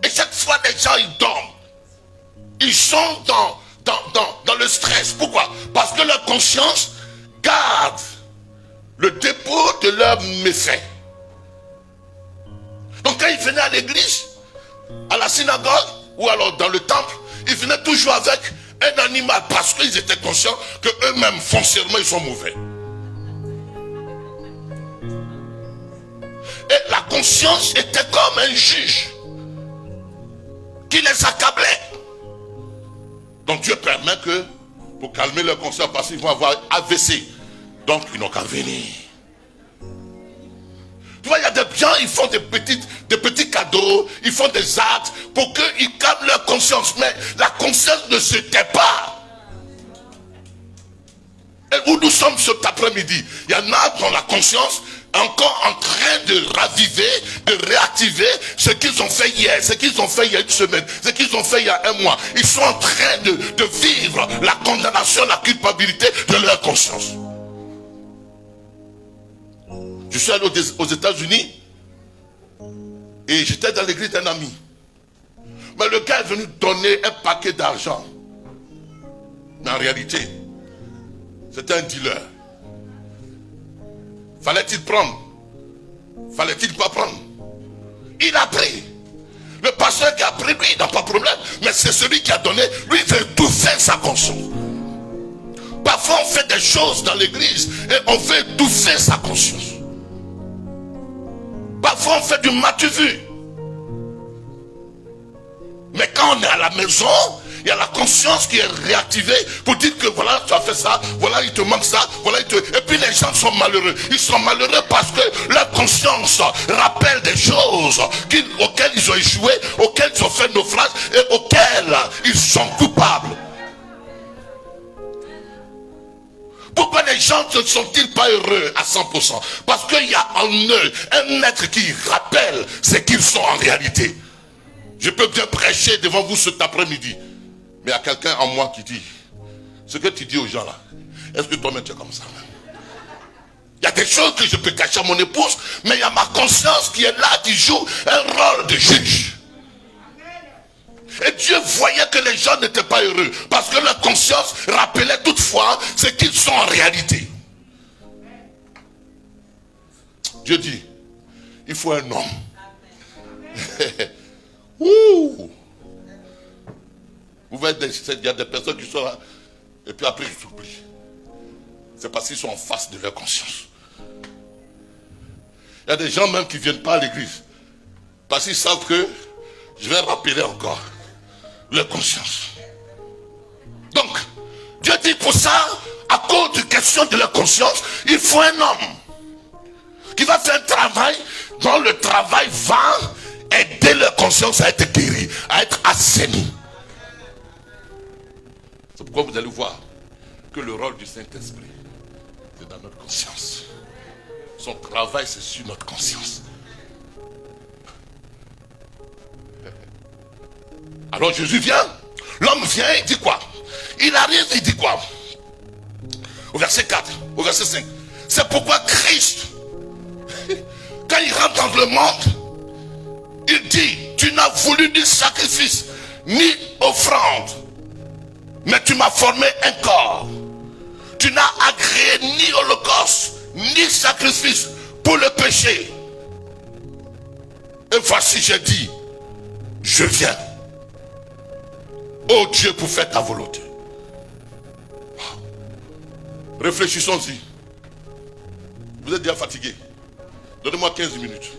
Et chaque fois les gens ils dorment, ils sont dans le stress. Pourquoi? Parce que leur conscience garde le dépôt de leurs méfaits. Donc quand ils venaient à l'église, à la synagogue ou alors dans le temple, ils venaient toujours avec un animal parce qu'ils étaient conscients que eux-mêmes foncièrement ils sont mauvais. Et la conscience était comme un juge qui les accablait. Donc Dieu permet que, pour calmer leur conscience, parce qu'ils vont avoir AVC, donc ils n'ont qu'à venir. Tu vois, il y a des gens, ils font des petits cadeaux, ils font des actes pour qu'ils calment leur conscience. Mais la conscience ne se tait pas. Et où nous sommes cet après-midi, il y en a dont la conscience est encore en train de raviver, de réactiver ce qu'ils ont fait hier, ce qu'ils ont fait il y a une semaine, ce qu'ils ont fait il y a un mois. Ils sont en train de vivre la condamnation, la culpabilité de leur conscience. Je suis allé aux États-Unis et j'étais dans l'église d'un ami. Mais le gars est venu donner un paquet d'argent. Mais en réalité, c'était un dealer. Fallait-il prendre? Fallait-il pas prendre? Il a pris. Le pasteur qui a pris, lui, il n'a pas de problème. Mais c'est celui qui a donné, lui, il veut tout faire sa conscience. Parfois, on fait des choses dans l'église et on veut étouffer sa conscience. Parfois on fait du matu-vu. Mais quand on est à la maison, il y a la conscience qui est réactivée pour dire que voilà, tu as fait ça, voilà, il te manque ça, voilà, et puis les gens sont malheureux. Ils sont malheureux parce que leur conscience rappelle des choses auxquelles ils ont échoué, auxquelles ils ont fait naufrage et auxquelles ils sont coupables. Pourquoi les gens ne sont-ils pas heureux à 100%? Parce qu'il y a en eux un être qui rappelle ce qu'ils sont en réalité. Je peux bien prêcher devant vous cet après-midi. Mais il y a quelqu'un en moi qui dit, ce que tu dis aux gens là, est-ce que toi-même tu es comme ça? Il y a des choses que je peux cacher à mon épouse, mais il y a ma conscience qui est là, qui joue un rôle de juge. Et Dieu voyait que les gens n'étaient pas heureux parce que leur conscience rappelait toutefois ce qu'ils sont en réalité. Dieu dit, il faut un homme. Ouh. Vous voyez, il y a des personnes qui sont là et puis après ils s'oublient. C'est parce qu'ils sont en face de leur conscience. Il y a des gens même qui ne viennent pas à l'église parce qu'ils savent que je vais rappeler encore leur conscience. Donc, Dieu dit pour ça, à cause de question de leur conscience, il faut un homme qui va faire un travail dont le travail va aider leur conscience à être guérie, à être assainie. C'est pourquoi vous allez voir que le rôle du Saint-Esprit, c'est dans notre conscience. Son travail, c'est sur notre conscience. Alors Jésus vient, l'homme vient, il dit quoi? Il arrive, il dit quoi? Au verset 4, au verset 5. C'est pourquoi Christ, quand il rentre dans le monde, il dit, tu n'as voulu ni sacrifice, ni offrande, mais tu m'as formé un corps. Tu n'as agréé ni holocauste, ni sacrifice pour le péché. Et voici, j'ai dit, je viens. Oh Dieu, pour faire ta volonté. Réfléchissons-y. Vous êtes déjà fatigué. Donnez-moi 15 minutes.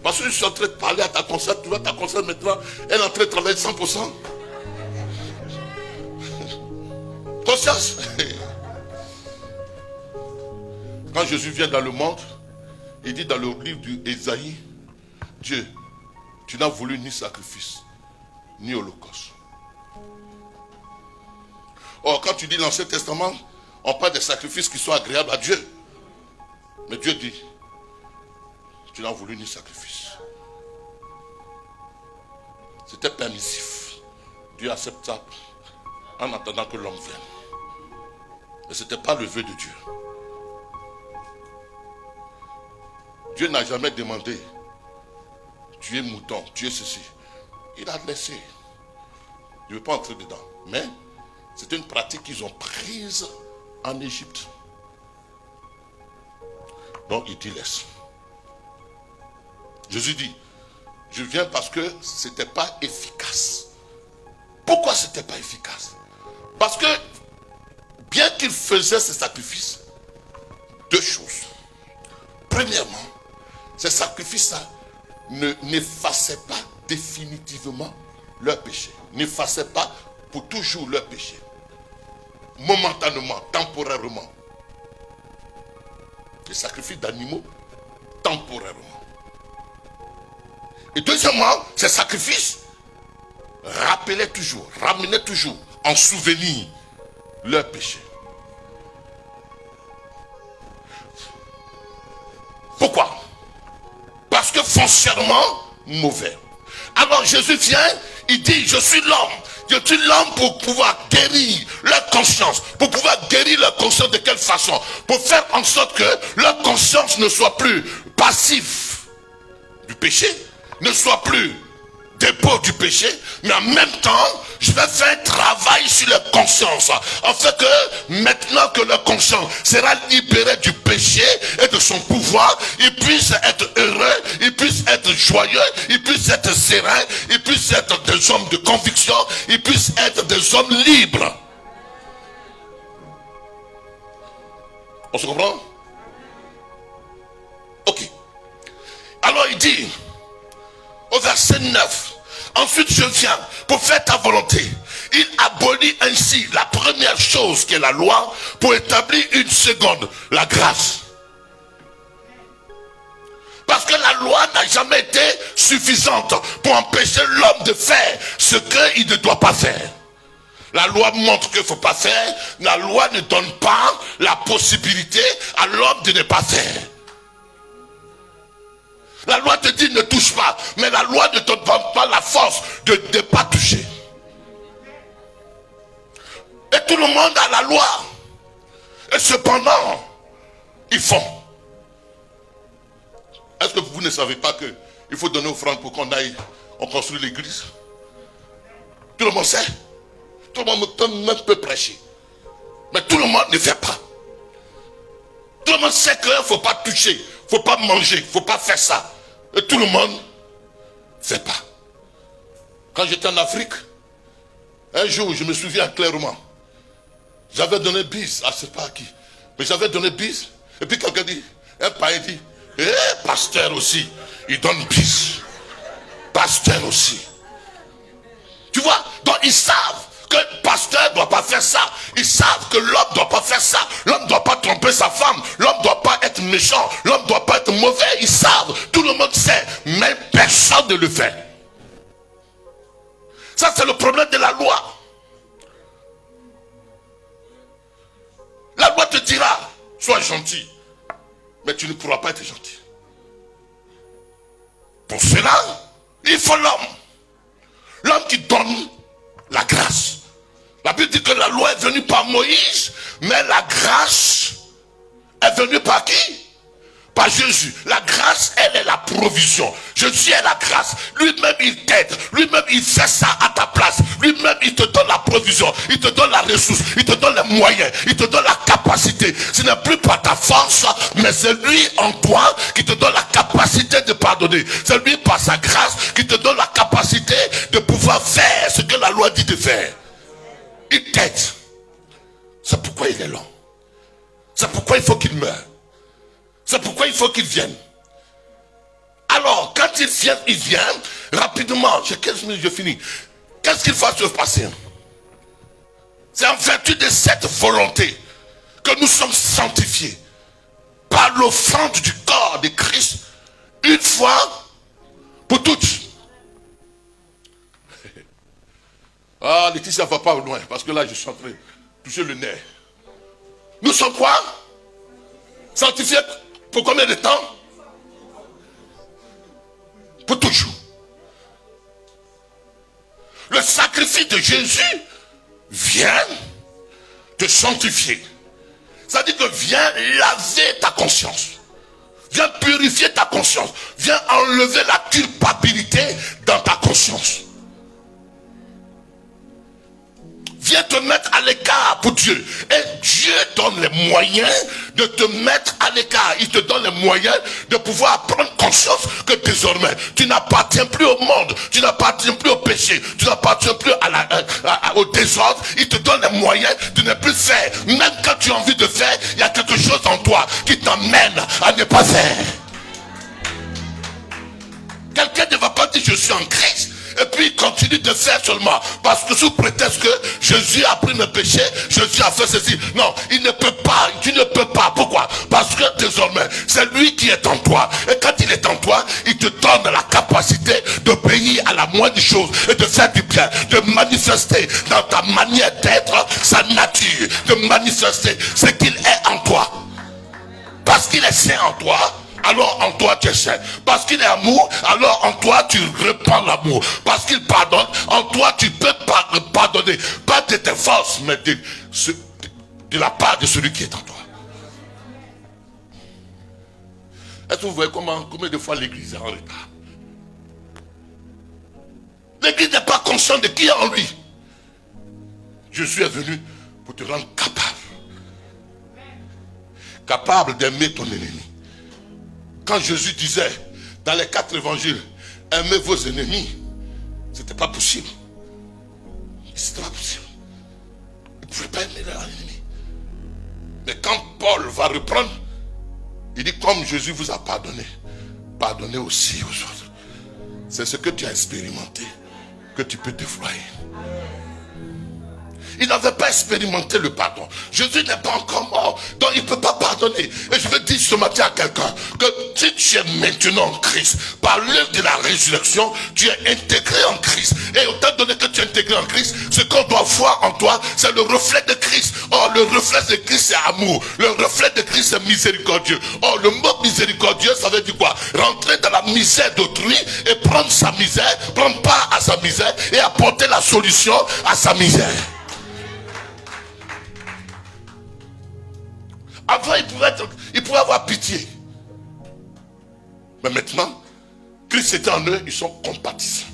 Parce que je suis en train de parler à ta conscience. Tu vois ta conscience maintenant, elle est en train de travailler 100%. Conscience. Quand Jésus vient dans le monde, il dit dans le livre d'Ésaïe, Dieu, tu n'as voulu ni sacrifice, ni holocauste. Or, quand tu dis l'Ancien Testament, on parle des sacrifices qui sont agréables à Dieu. Mais Dieu dit, tu n'as voulu ni sacrifice. C'était permissif. Dieu accepte ça en attendant que l'homme vienne. Mais ce n'était pas le vœu de Dieu. Dieu n'a jamais demandé, tu es mouton, tu es ceci. Il a laissé. Je ne veux pas entrer dedans. Mais c'est une pratique qu'ils ont prise en Égypte. Donc il dit laisse. Jésus dit, je viens parce que ce n'était pas efficace. Pourquoi ce n'était pas efficace? Parce que bien qu'il faisait ces sacrifices, deux choses. Premièrement, ces sacrifices-là n'effaçaient pas définitivement leur péché. N'effaçaient pas pour toujours leur péché. Momentanément, temporairement. Les sacrifices d'animaux, temporairement. Et deuxièmement, ces sacrifices rappelaient toujours, ramenaient toujours en souvenir leur péché. Pourquoi? Parce que foncièrement mauvais. Alors Jésus vient, il dit, je suis l'homme. Je suis l'homme pour pouvoir guérir leur conscience. Pour pouvoir guérir leur conscience de quelle façon? Pour faire en sorte que leur conscience ne soit plus passive du péché, ne soit plus dépôt du péché, mais en même temps, je vais faire un travail sur leur conscience, afin que maintenant que leur conscience sera libérée du péché et de son pouvoir, ils puissent être heureux, ils puissent être joyeux, ils puissent être sereins, ils puissent être des hommes de conviction, ils puissent être des hommes libres. On se comprend? Ok. Alors il dit, au verset 9, ensuite je viens pour faire ta volonté. Il abolit ainsi la première chose qui est la loi pour établir une seconde, la grâce. Parce que la loi n'a jamais été suffisante pour empêcher l'homme de faire ce qu'il ne doit pas faire. La loi montre qu'il ne faut pas faire. La loi ne donne pas la possibilité à l'homme de ne pas faire. La loi te dit ne touche pas, mais la loi ne te donne pas la force de ne pas toucher. Et tout le monde a la loi. Et cependant, ils font. Est-ce que vous ne savez pas qu'il faut donner offrande pour qu'on aille, on construit l'église? Tout le monde sait. Tout le monde peut prêcher. Mais tout le monde ne fait pas. Tout le monde sait qu'il ne faut pas toucher, il ne faut pas manger, il ne faut pas faire ça. Et tout le monde ne fait pas. Quand j'étais en Afrique, un jour, je me souviens clairement, j'avais donné bise, à ce pas qui, mais j'avais donné bise, et puis quelqu'un dit, un païen dit, pasteur aussi, il donne bise. Pasteur aussi. Tu vois, donc ils savent que le pasteur ne doit pas faire ça. Ils savent que l'homme ne doit pas faire ça. L'homme ne doit pas tromper sa femme. L'homme ne doit pas être méchant. L'homme ne doit pas être mauvais. Ils savent. Tout le monde sait. Mais personne ne le fait. Ça, c'est le problème de la loi. La loi te dira, sois gentil. Mais tu ne pourras pas être gentil. Pour cela, il faut l'homme. L'homme qui donne la grâce. La Bible dit que la loi est venue par Moïse, mais la grâce est venue par qui? Par Jésus. La grâce, elle est la provision. Jésus est la grâce. Lui-même, il t'aide. Lui-même, il fait ça à ta place. Lui-même, il te donne la provision. Il te donne la ressource. Il te donne les moyens. Il te donne la capacité. Ce n'est plus par ta force, mais c'est lui en toi qui te donne la capacité de pardonner. C'est lui par sa grâce qui te donne la capacité de pouvoir faire ce que la loi dit de faire. Il t'aide. C'est pourquoi il est long. C'est pourquoi il faut qu'il meure. C'est pourquoi il faut qu'il vienne. Alors, quand il vient, rapidement, j'ai 15 minutes, je finis. Qu'est-ce qu'il va se passer? C'est en vertu de cette volonté que nous sommes sanctifiés par l'offrande du corps de Christ, une fois pour toutes. Ah, Laetitia ne va pas loin, parce que là, je suis en train de toucher le nez. Nous sommes quoi? Sanctifiés pour combien de temps? Pour toujours. Le sacrifice de Jésus vient te sanctifier. Ça dit que viens laver ta conscience. Viens purifier ta conscience. Viens enlever la culpabilité dans ta conscience. Viens te mettre à l'écart pour Dieu. Et Dieu donne les moyens de te mettre à l'écart. Il te donne les moyens de pouvoir prendre conscience que désormais, tu n'appartiens plus au monde. Tu n'appartiens plus au péché. Tu n'appartiens plus au désordre. Il te donne les moyens de ne plus faire. Même quand tu as envie de faire, il y a quelque chose en toi qui t'emmène à ne pas faire. Quelqu'un ne va pas dire je suis en Christ. Et puis il continue de faire seulement. Parce que sous prétexte que Jésus a pris mes péchés, Jésus a fait ceci. Non, il ne peut pas. Tu ne peux pas. Pourquoi? Parce que désormais, c'est lui qui est en toi. Et quand il est en toi, il te donne la capacité d'obéir à la moindre chose et de faire du bien. De manifester dans ta manière d'être sa nature. De manifester ce qu'il est en toi. Parce qu'il est saint en toi. Alors en toi tu es saint. Parce qu'il est amour, alors en toi tu répands l'amour. Parce qu'il pardonne, en toi tu peux pardonner. Pas de tes forces, mais de la part de celui qui est en toi. Est-ce que vous voyez combien de fois l'église est en retard? L'église n'est pas consciente de qui est en lui. Jésus est venu pour te rendre capable. Capable d'aimer ton ennemi. Quand Jésus disait dans les 4 évangiles, aimez vos ennemis, c'était pas possible. C'était pas possible. Ils ne pouvaient pas aimer leurs ennemis. Mais quand Paul va reprendre, il dit comme Jésus vous a pardonné, pardonnez aussi aux autres. C'est ce que tu as expérimenté que tu peux déployer. Il n'avait pas expérimenté le pardon. Jésus n'est pas encore mort. Donc il ne peut pas pardonner. Et je veux dire ce matin à quelqu'un que si tu es maintenant en Christ, par l'œuvre de la résurrection, tu es intégré en Christ. Et étant donné que tu es intégré en Christ, ce qu'on doit voir en toi, c'est le reflet de Christ. Or, le reflet de Christ, c'est amour. Le reflet de Christ, c'est miséricordieux. Or, le mot miséricordieux, ça veut dire quoi? Rentrer dans la misère d'autrui et prendre sa misère, prendre part à sa misère et apporter la solution à sa misère. Avant, il pouvait avoir pitié. Mais maintenant, Christ était en eux, ils sont compatissants.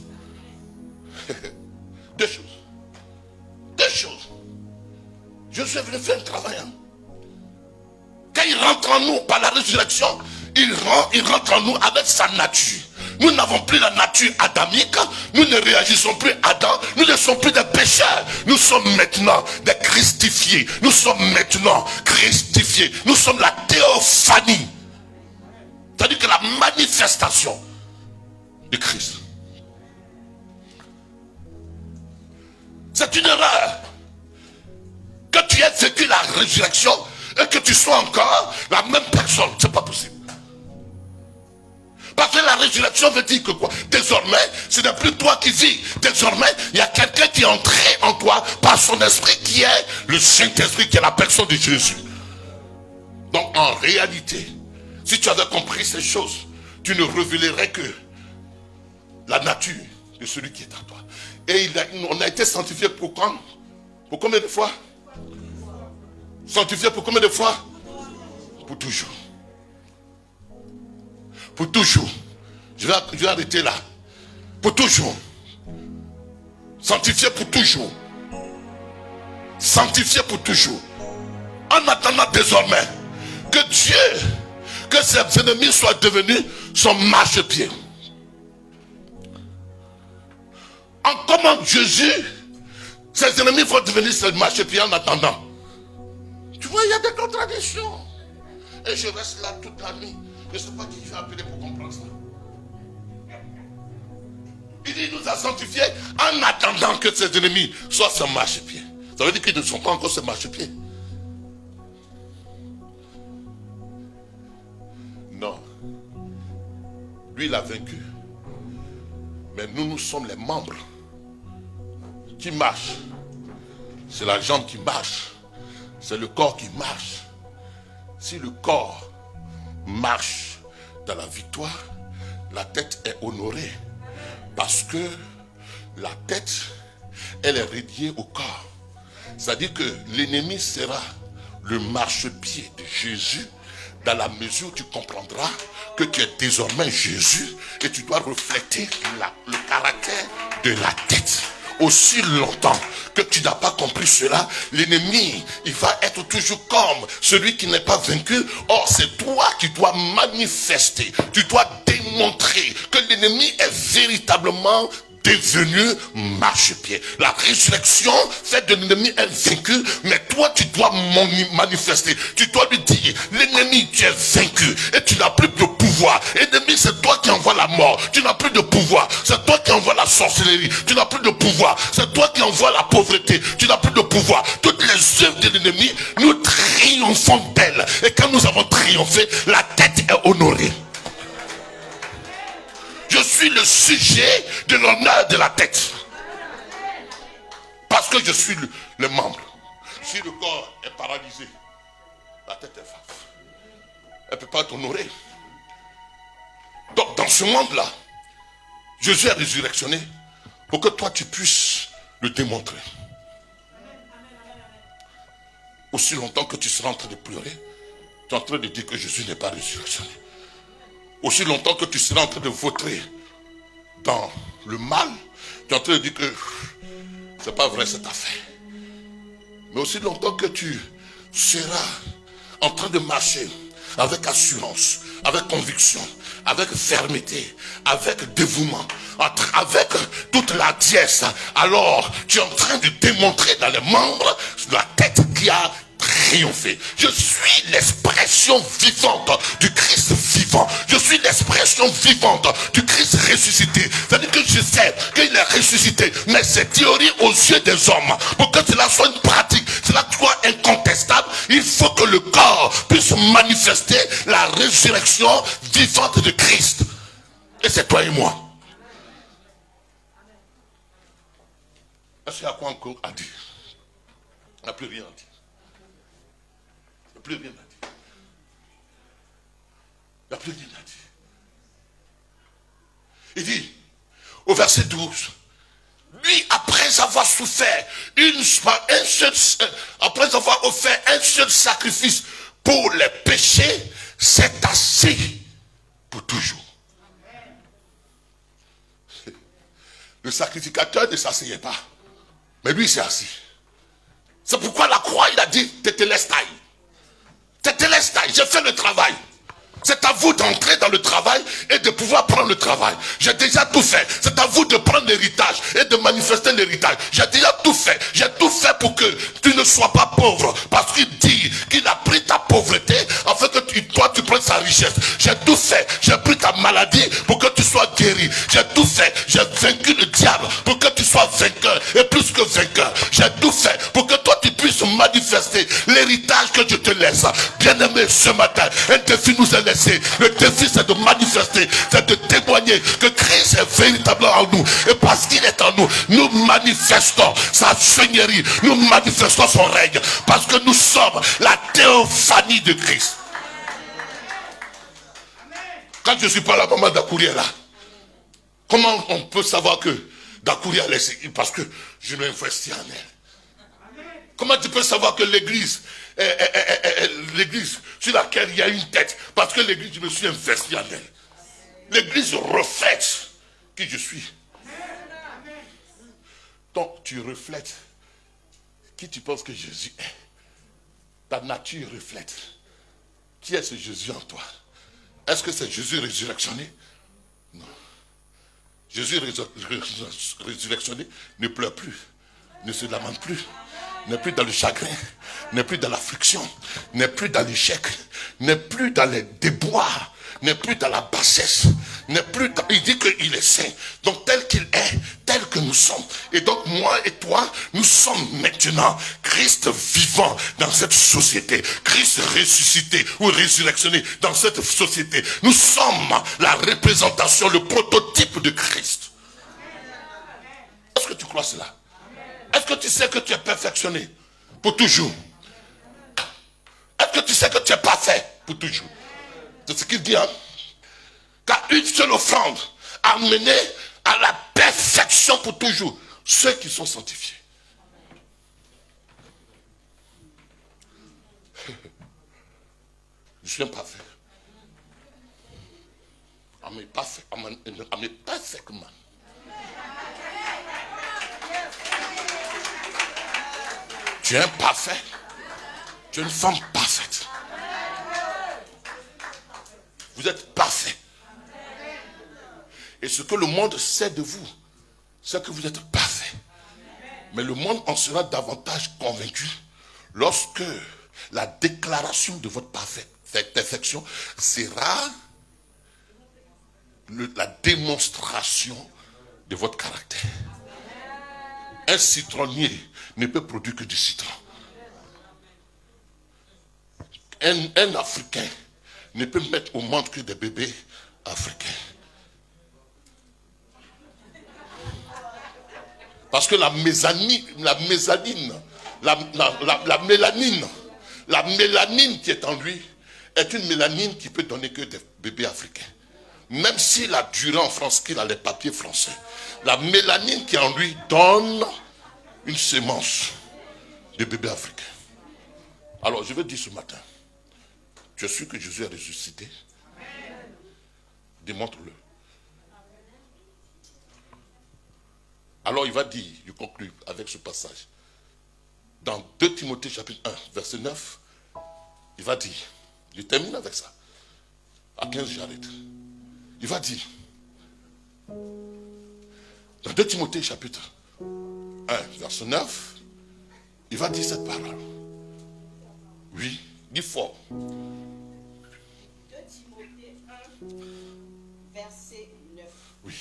Deux choses. Jésus est venu faire un travail. Quand il rentre en nous par la résurrection, il rentre en nous avec sa nature. Nous n'avons plus la nature adamique. Nous ne réagissons plus à Adam. Nous ne sommes plus des pécheurs. Nous sommes maintenant des christifiés. Nous sommes maintenant christifiés. Nous sommes la théophanie. C'est-à-dire que la manifestation de Christ. C'est une erreur que tu aies vécu la résurrection et que tu sois encore la même personne. C'est pas possible. Parce que la résurrection veut dire que quoi? Désormais, ce n'est plus toi qui vis. Désormais, il y a quelqu'un qui est entré en toi par son esprit qui est le Saint-Esprit, qui est la personne de Jésus. Donc en réalité, si tu avais compris ces choses, tu ne révélerais que la nature de celui qui est en toi. Et on a été sanctifié pour quand? Pour combien de fois? Sanctifié pour combien de fois? Pour toujours. Pour toujours. Je vais arrêter là. Pour toujours. Sanctifié pour toujours. Sanctifié pour toujours. En attendant désormais que que ses ennemis soient devenus son marchepied. En comment Jésus, ses ennemis vont devenir son marchepied en attendant. Tu vois, il y a des contradictions. Et je reste là toute la nuit. Je ne sais pas qui je vais appeler pour comprendre ça. Il dit, il nous a sanctifiés en attendant que ses ennemis soient son marchepied. Ça veut dire qu'ils ne sont pas encore ses marchepieds. Non. Lui, il a vaincu. Mais nous sommes les membres qui marchent. C'est la jambe qui marche. C'est le corps qui marche. Si le corps marche dans la victoire, la tête est honorée. Parce que la tête, elle est reliée au corps. C'est-à-dire que l'ennemi sera le marchepied de Jésus dans la mesure où tu comprendras que tu es désormais Jésus et tu dois refléter le caractère de la tête. Aussi longtemps que tu n'as pas compris cela, l'ennemi, il va être toujours comme celui qui n'est pas vaincu. Or, c'est toi qui dois manifester, tu dois démontrer que l'ennemi est véritablement devenu marchepied. La résurrection fait de l'ennemi un vaincu, mais toi tu dois manifester. Tu dois lui dire, l'ennemi tu es vaincu et tu n'as plus de pouvoir. L'ennemi c'est toi qui envoies la mort, tu n'as plus de pouvoir. C'est toi qui envoies la sorcellerie, tu n'as plus de pouvoir. C'est toi qui envoies la pauvreté, tu n'as plus de pouvoir. Toutes les œuvres de l'ennemi, nous triomphons d'elles. Et quand nous avons triomphé, la tête est honorée. Je suis le sujet de l'honneur de la tête. Parce que je suis le membre. Si le corps est paralysé, la tête est forte. Elle ne peut pas t'honorer. Donc dans ce monde-là, Jésus est résurrectionné pour que toi tu puisses le démontrer. Aussi longtemps que tu seras en train de pleurer, tu es en train de dire que Jésus n'est pas résurrectionné. Aussi longtemps que tu seras en train de vautrer dans le mal, tu es en train de dire que c'est pas vrai cette affaire. Mais aussi longtemps que tu seras en train de marcher avec assurance, avec conviction, avec fermeté, avec dévouement, avec toute la dièse, alors tu es en train de démontrer dans les membres la tête qui a triomphé. Je suis l'expression vivante du Christ vivant. Je suis l'expression vivante du Christ ressuscité. C'est-à-dire que je sais qu'il est ressuscité, mais c'est théorie aux yeux des hommes. Pour que cela soit une pratique, cela soit incontestable, il faut que le corps puisse manifester la résurrection vivante de Christ. Et c'est toi et moi. Est-ce qu'il y a quoi encore à dire? Il n'y a plus rien à dire. Plus rien à dire. Il n'y a plus rien à dire. Il dit, au verset 12, lui, après avoir souffert après avoir offert un seul sacrifice pour les péchés, s'est assis pour toujours. Le sacrificateur ne s'asseyait pas, mais lui s'est assis. C'est pourquoi la croix, il a dit, Tétélestai. Tétélestai, j'ai fait le travail. C'est à vous d'entrer dans le travail et de pouvoir prendre le travail. J'ai déjà tout fait. C'est à vous de prendre l'héritage et de manifester l'héritage. J'ai déjà tout fait. J'ai tout fait pour que tu ne sois pas pauvre. Parce qu'il dit qu'il a pris ta pauvreté afin que toi tu prennes sa richesse. J'ai tout fait. J'ai pris ta maladie pour que tu sois guéri. J'ai tout fait. J'ai vaincu le diable pour que tu sois vainqueur et plus que vainqueur. J'ai tout fait pour que toi tu puisses manifester l'héritage que je te laisse. Bien-aimé, ce matin, un défi nous est laissé. Le défi c'est de manifester, c'est de témoigner que Christ est véritablement en nous. Et parce qu'il est en nous, nous manifestons sa seigneurie, nous manifestons son règne. Parce que nous sommes la théophanie de Christ. Quand je suis pas la maman d'Akouria là, comment on peut savoir que d'Akouria est... Parce que je m'investis en elle. Comment tu peux savoir que l'église sur laquelle il y a une tête, parce que l'église, je me suis investi en elle. L'église reflète qui je suis. Donc tu reflètes qui tu penses que Jésus est. Ta nature reflète qui est ce Jésus en toi. Est-ce que c'est Jésus résurrectionné? Non. Jésus résurrectionné ne pleure plus, ne se lamente plus, n'est plus dans le chagrin, n'est plus dans l'affliction, n'est plus dans l'échec, n'est plus dans les déboires, n'est plus dans la bassesse, n'est plus dans... Il dit qu'il est saint. Donc tel qu'il est, tel que nous sommes. Et donc moi et toi, nous sommes maintenant Christ vivant dans cette société. Christ ressuscité ou résurrectionné dans cette société. Nous sommes la représentation, le prototype de Christ. Est-ce que tu crois cela? Est-ce que tu sais que tu es perfectionné pour toujours? Est-ce que tu sais que tu es parfait pour toujours? C'est ce qu'il dit, hein? Car une seule offrande a mené à la perfection pour toujours ceux qui sont sanctifiés. Je suis imparfait. I'm a perfect man. Tu es imparfait. Tu es une femme parfaite. Vous êtes parfait. Et ce que le monde sait de vous, c'est que vous êtes parfait. Mais le monde en sera davantage convaincu lorsque la déclaration de votre perfection sera la démonstration de votre caractère. Un citronnier ne peut produire que du citron. Un Africain ne peut mettre au monde que des bébés africains. Parce que la mélanine qui est en lui est une mélanine qui peut donner que des bébés africains. Même s'il a duré en France, qu'il a les papiers français, la mélanine qui est en lui donne une sémence de bébés africains. Alors je veux dire ce matin, tu es sûr que Jésus est ressuscité? Démontre-le. Alors il va dire, je conclue avec ce passage. Dans 2 Timothée chapitre 1, verset 9, il va dire, je termine avec ça. À 15, j'arrête. Il va dire, dans 2 Timothée chapitre 1, verset 9, il va dire cette parole. Oui, dis fort. 2 Timothée 1, verset 9. Oui.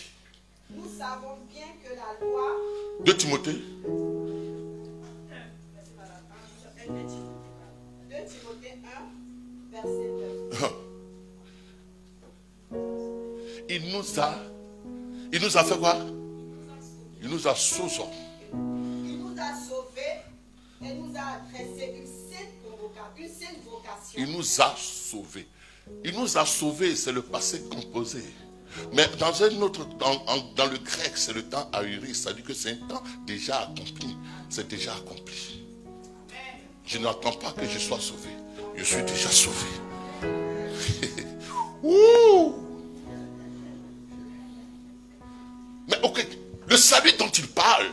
Nous savons bien que la loi... 2 Timothée 2 Timothée 1, verset 9. Il nous a fait quoi? Il nous a sauvés. Il nous a sauvés et nous a adressé une sainte vocation. Il nous a sauvés. Il nous a sauvés, c'est le passé composé. Mais dans un autre, dans le grec, c'est le temps ahuri, c'est-à-dire que c'est un temps déjà accompli. C'est déjà accompli. Je n'attends pas que je sois sauvé. Je suis déjà sauvé. Mais ok, le salut dont il parle,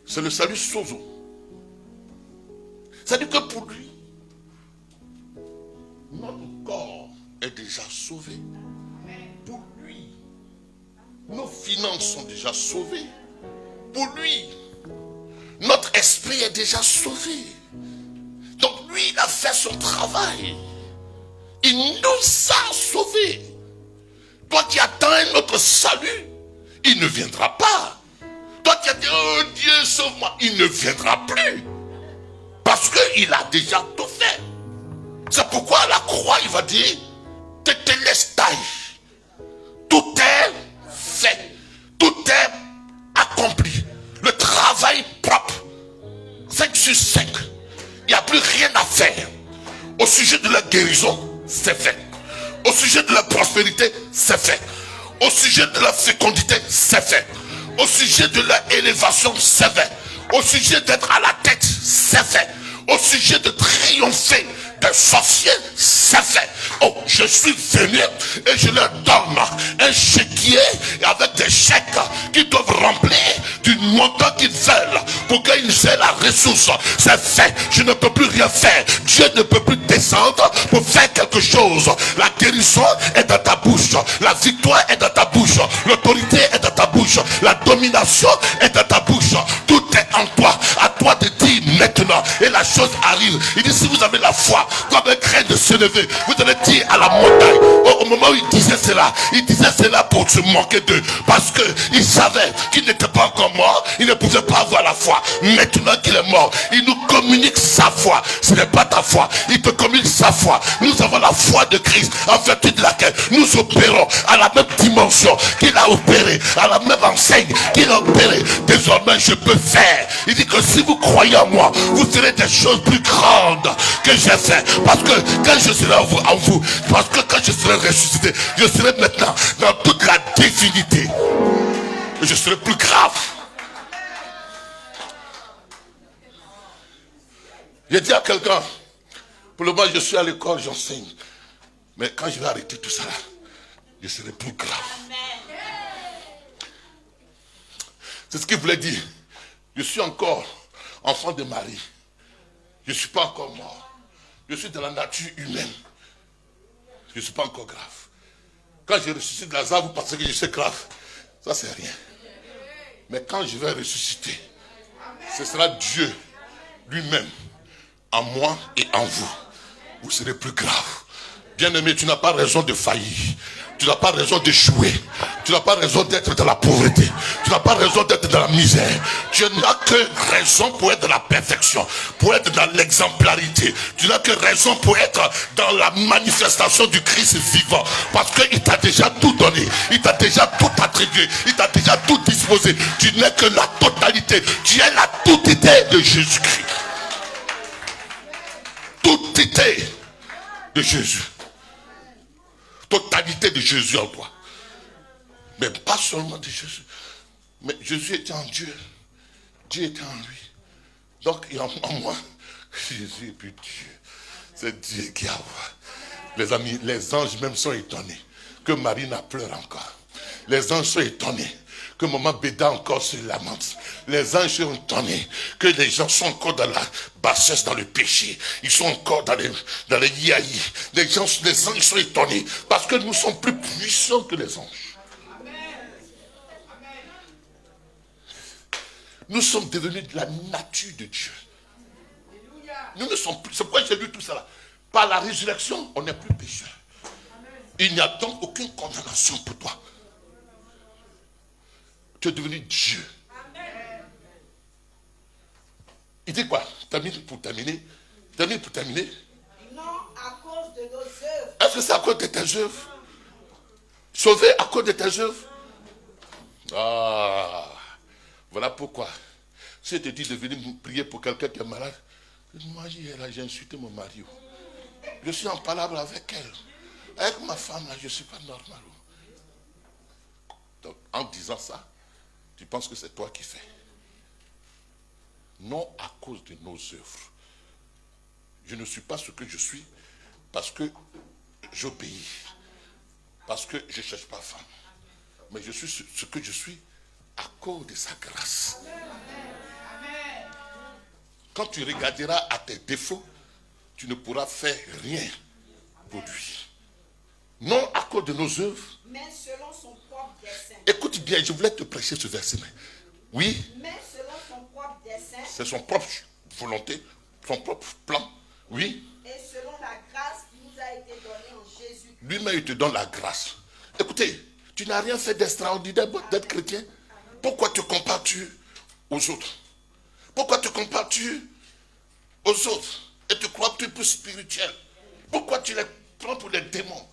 c'est le salut sozo. C'est-à-dire que pour lui, notre corps est déjà sauvé. Pour lui, nos finances sont déjà sauvées. Pour lui, notre esprit est déjà sauvé. Donc lui, il a fait son travail. Il nous a sauvés. Toi qui attends un autre salut, il ne viendra pas. Toi qui as dit, oh Dieu, sauve-moi, il ne viendra plus. Parce qu'il a déjà tout fait. C'est pourquoi à la croix, il va dire, tetelestai. Tout est fait. Tout est accompli. Le travail propre. 5 sur 5. Il n'y a plus rien à faire. Au sujet de la guérison, c'est fait. Au sujet de la prospérité, c'est fait. Au sujet de la fécondité, c'est fait. Au sujet de l'élévation, c'est fait. Au sujet d'être à la tête, c'est fait. Au sujet de triompher des sorciers, c'est fait. Oh, je suis venu et je leur donne un chéquier avec des chèques qu'ils doivent remplir du montant qu'ils veulent pour qu'ils aient la ressource. C'est fait. Je ne peux plus rien faire. Dieu ne peut plus descendre pour faire quelque chose. La guérison est dans ta bouche. La victoire est dans ta bouche. L'autorité est dans ta bouche. La domination est dans ta bouche. Tout est en toi. À toi de dire maintenant. Et la chose arrive. Il dit, si vous avez la foi comme un grain de sénévé, vous allez dire à la montagne. Au moment où il disait cela pour se moquer d'eux. Parce qu'il savait qu'il n'était pas encore mort. Il ne pouvait pas avoir la foi. Maintenant qu'il est mort, il nous communique sa foi. Ce n'est pas ta foi. Il te communique sa foi. Nous avons la foi de Christ, en vertu de laquelle nous opérons à la même dimension qu'il a opéré, à la même enseigne qu'il a opéré. Désormais, je peux faire. Il dit que si vous croyez en moi, vous ferez des choses plus grandes que j'ai fait. Parce que quand je serai en vous, parce que quand je serai ressuscité, je serai maintenant dans toute la divinité. Et je serai plus grave. J'ai dit à quelqu'un, pour le moment je suis à l'école, j'enseigne. Mais quand je vais arrêter tout ça, je serai plus grave. C'est ce qu'il voulait dire. Je suis encore enfant de Marie. Je ne suis pas encore mort. Je suis dans la nature humaine. Je ne suis pas encore grave. Quand je ressuscite Lazare, vous pensez que je suis grave. Ça, c'est rien. Mais quand je vais ressusciter, ce sera Dieu lui-même en moi et en vous. Vous serez plus grave. Bien-aimé, tu n'as pas raison de faillir. Tu n'as pas raison d'échouer. Tu n'as pas raison d'être dans la pauvreté. Tu n'as pas raison d'être dans la misère. Tu n'as que raison pour être dans la perfection, pour être dans l'exemplarité. Tu n'as que raison pour être dans la manifestation du Christ vivant. Parce qu'il t'a déjà tout donné. Il t'a déjà tout attribué. Il t'a déjà tout disposé. Tu n'es que la totalité. Tu es la totalité de Jésus-Christ. Totalité de Jésus. Totalité de Jésus en toi. Mais pas seulement de Jésus. Mais Jésus était en Dieu. Dieu était en lui. Donc il y a en moi. Jésus et puis Dieu. C'est Dieu qui a. Les amis, les anges même sont étonnés que Marie n'a pleuré encore. Les anges sont étonnés que maman Béda encore se lamente. Les anges sont étonnés que les gens sont encore dans la bassesse, dans le péché. Ils sont encore dans les yaïs. Les anges sont étonnés parce que nous sommes plus puissants que les anges. Nous sommes devenus de la nature de Dieu. Nous ne sommes plus. C'est pourquoi j'ai lu tout ça là. Par la résurrection, on n'est plus pécheur. Il n'y a donc aucune condamnation pour toi. Tu es devenu Dieu. Il dit quoi? Pour terminer. Non, à cause de nos œuvres. Est-ce que c'est à cause de tes œuvres? Sauvé à cause de tes œuvres? Ah, voilà pourquoi. Si je te dis de venir prier pour quelqu'un qui est malade, moi j'ai insulté mon mari. Je suis en palabre avec elle. Avec ma femme là, je ne suis pas normal. Donc en disant ça, tu penses que c'est toi qui fais. Non à cause de nos œuvres. Je ne suis pas ce que je suis parce que j'obéis. Parce que je ne cherche pas femme. Mais je suis ce que je suis à cause de sa grâce. Quand tu regarderas à tes défauts, tu ne pourras faire rien pour lui. Non à cause de nos œuvres. Mais selon son propre dessein. Écoute bien, je voulais te prêcher ce verset. Oui. Mais selon son propre dessein. C'est son propre volonté, son propre plan. Oui. Et selon la grâce qui nous a été donnée en Jésus. Lui-même, il te donne la grâce. Écoutez, tu n'as rien fait d'extraordinaire d'être chrétien. Pourquoi te compares-tu aux autres? Pourquoi te compares-tu aux autres? Et tu crois que tu es plus spirituel? Pourquoi tu les prends pour des démons?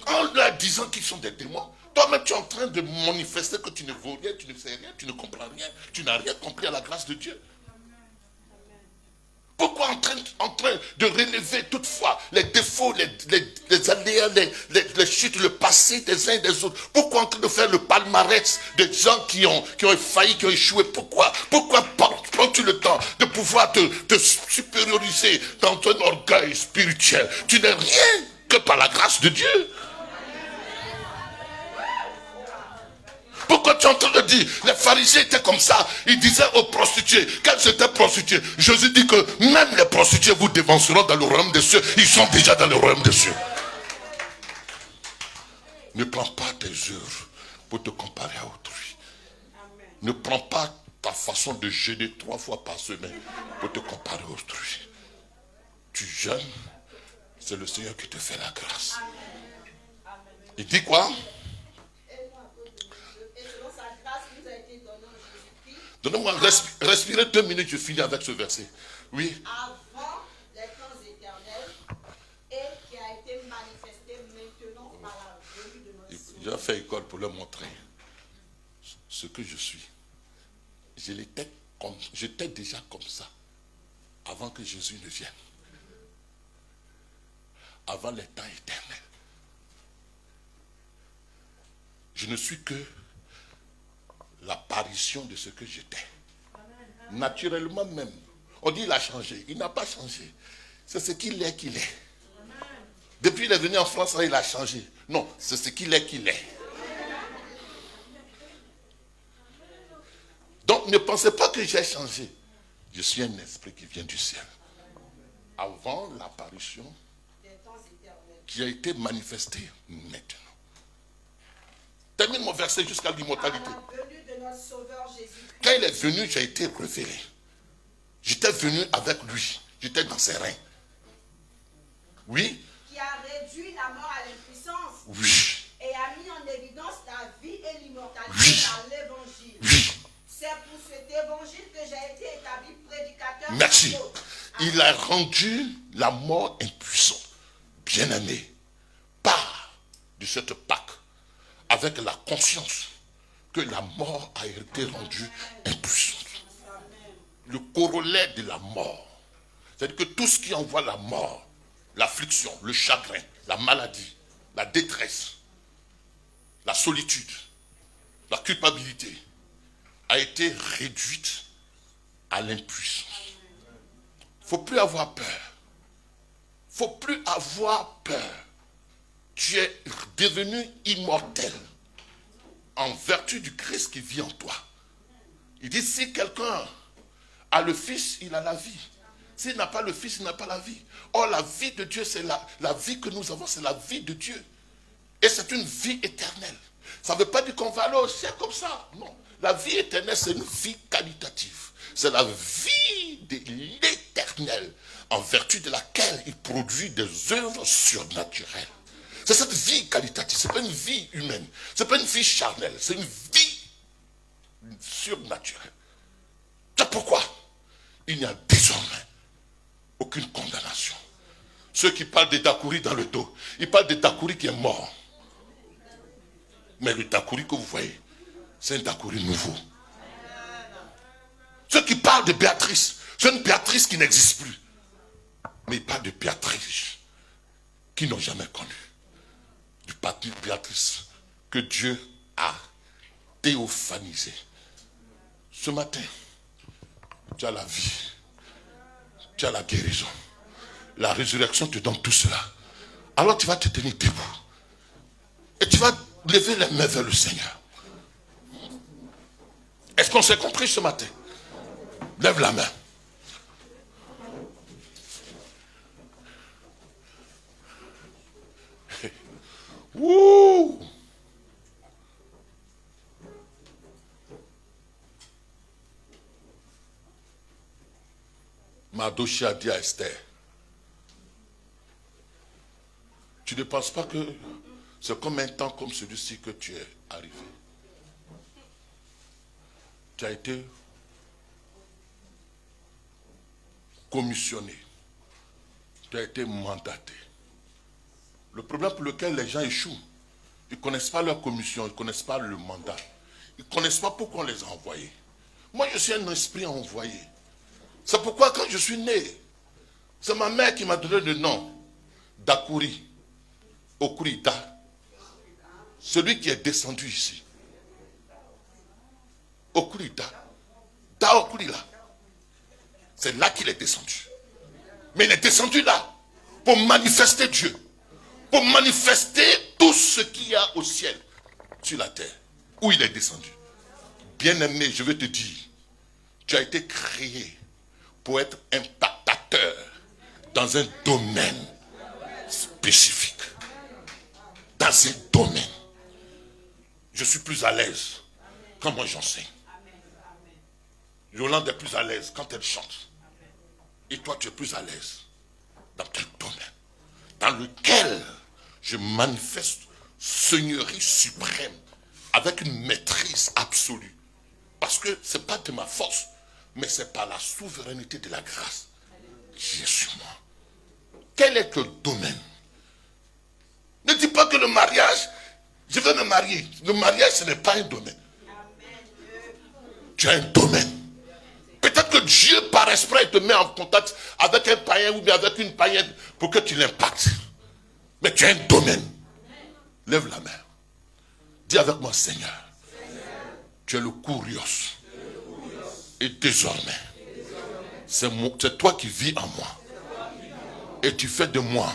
En leur disant qu'ils sont des démons, toi-même tu es en train de manifester que tu ne vaux rien, tu ne sais rien, tu ne comprends rien, tu n'as rien compris à la grâce de Dieu. Pourquoi en train de relever toutefois les défauts, les aléas, les chutes, le passé des uns et des autres? Pourquoi en train de faire le palmarès des gens qui ont failli, qui ont échoué? Pourquoi prends-tu le temps de pouvoir te supérioriser dans ton orgueil spirituel? Tu n'es rien que par la grâce de Dieu. Pourquoi tu es en train de dire, les pharisiens étaient comme ça. Ils disaient aux prostituées, qu'elles étaient prostituées. Jésus dit que même les prostituées vous dévanceront dans le royaume des cieux. Ils sont déjà dans le royaume des cieux. Ne prends pas tes œuvres pour te comparer à autrui. Ne prends pas ta façon de jeûner 3 fois par semaine pour te comparer à autrui. Tu jeûnes, c'est le Seigneur qui te fait la grâce. Il dit quoi? Donnez-moi, respirez 2 minutes, je finis avec ce verset. Oui. Avant les temps éternels et qui a été manifesté maintenant par la venue de notre Seigneur. J'ai fait école pour leur montrer ce que je suis. J'étais déjà comme ça avant que Jésus ne vienne. Avant les temps éternels. Je ne suis que l'apparition de ce que j'étais. Naturellement même. On dit il a changé. Il n'a pas changé. C'est ce qu'il est qu'il est. Depuis qu'il est venu en France, il a changé. Non, c'est ce qu'il est qu'il est. Donc ne pensez pas que j'ai changé. Je suis un esprit qui vient du ciel. Avant l'apparition qui a été manifestée maintenant. Termine mon verset jusqu'à l'immortalité. Quand il est venu, j'ai été révélé. J'étais venu avec lui. J'étais dans ses reins. Oui. Qui a réduit la mort à l'impuissance. Oui. Et a mis en évidence la vie et l'immortalité par l'évangile. Oui. C'est pour cet évangile que j'ai été établi prédicateur. Merci. Il a rendu la mort impuissante. Bien-aimé, part de cette Pâque avec la conscience que la mort a été rendue impuissante. Le corollaire de la mort, c'est-à-dire que tout ce qui envoie la mort, l'affliction, le chagrin, la maladie, la détresse, la solitude, la culpabilité, a été réduite à l'impuissance. Il ne faut plus avoir peur. Il ne faut plus avoir peur. Tu es devenu immortel en vertu du Christ qui vit en toi. Il dit, si quelqu'un a le Fils, il a la vie. S'il n'a pas le Fils, il n'a pas la vie. Or, la vie de Dieu, c'est la vie que nous avons, c'est la vie de Dieu. Et c'est une vie éternelle. Ça ne veut pas dire qu'on va aller au ciel comme ça. Non. La vie éternelle, c'est une vie qualitative. C'est la vie de l'éternel, en vertu de laquelle il produit des œuvres surnaturelles. C'est cette vie qualitative, ce n'est pas une vie humaine, ce n'est pas une vie charnelle, c'est une vie surnaturelle. C'est pourquoi il n'y a désormais aucune condamnation. Ceux qui parlent de Dakouri dans le dos, ils parlent de Dakouri qui est mort. Mais le Dakouri que vous voyez, c'est un Dakouri nouveau. Ceux qui parlent de Béatrice, c'est une Béatrice qui n'existe plus. Mais ils parlent de Béatrice qui n'ont jamais connu. Du parti Béatrice que Dieu a théophanisé. Ce matin, tu as la vie, tu as la guérison. La résurrection te donne tout cela. Alors tu vas te tenir debout. Et tu vas lever les mains vers le Seigneur. Est-ce qu'on s'est compris ce matin? Lève la main. Ouh! Mardochée a dit à Esther, tu ne penses pas que c'est comme un temps comme celui-ci que tu es arrivé? Tu as été commissionné. Tu as été mandaté. Le problème pour lequel les gens échouent, ils ne connaissent pas leur commission, ils ne connaissent pas le mandat. Ils ne connaissent pas pourquoi on les a envoyés. Moi, je suis un esprit envoyé. C'est pourquoi quand je suis né, c'est ma mère qui m'a donné le nom d'Akouri, Okurida. Celui qui est descendu ici. Okurida. Da Okurila. C'est là qu'il est descendu. Mais il est descendu là pour manifester Dieu. Pour manifester tout ce qu'il y a au ciel, sur la terre, où il est descendu. Bien-aimé, je vais te dire, tu as été créé pour être impactateur dans un domaine spécifique. Dans un domaine. Je suis plus à l'aise quand moi j'enseigne. Yolande est plus à l'aise quand elle chante. Et toi, tu es plus à l'aise dans quel domaine dans lequel je manifeste seigneurie suprême avec une maîtrise absolue. Parce que ce n'est pas de ma force, mais c'est par la souveraineté de la grâce qui est sur moi. Quel est le domaine? Ne dis pas que le mariage, je vais me marier. Le mariage, ce n'est pas un domaine. Tu as un domaine. Peut-être que Dieu, par esprit, te met en contact avec un païen ou bien avec une païenne pour que tu l'impactes. Mais tu as un domaine. Lève la main. Dis avec moi, Seigneur, tu es le Kurios. Et désormais, c'est toi qui vis en moi. Et tu fais de moi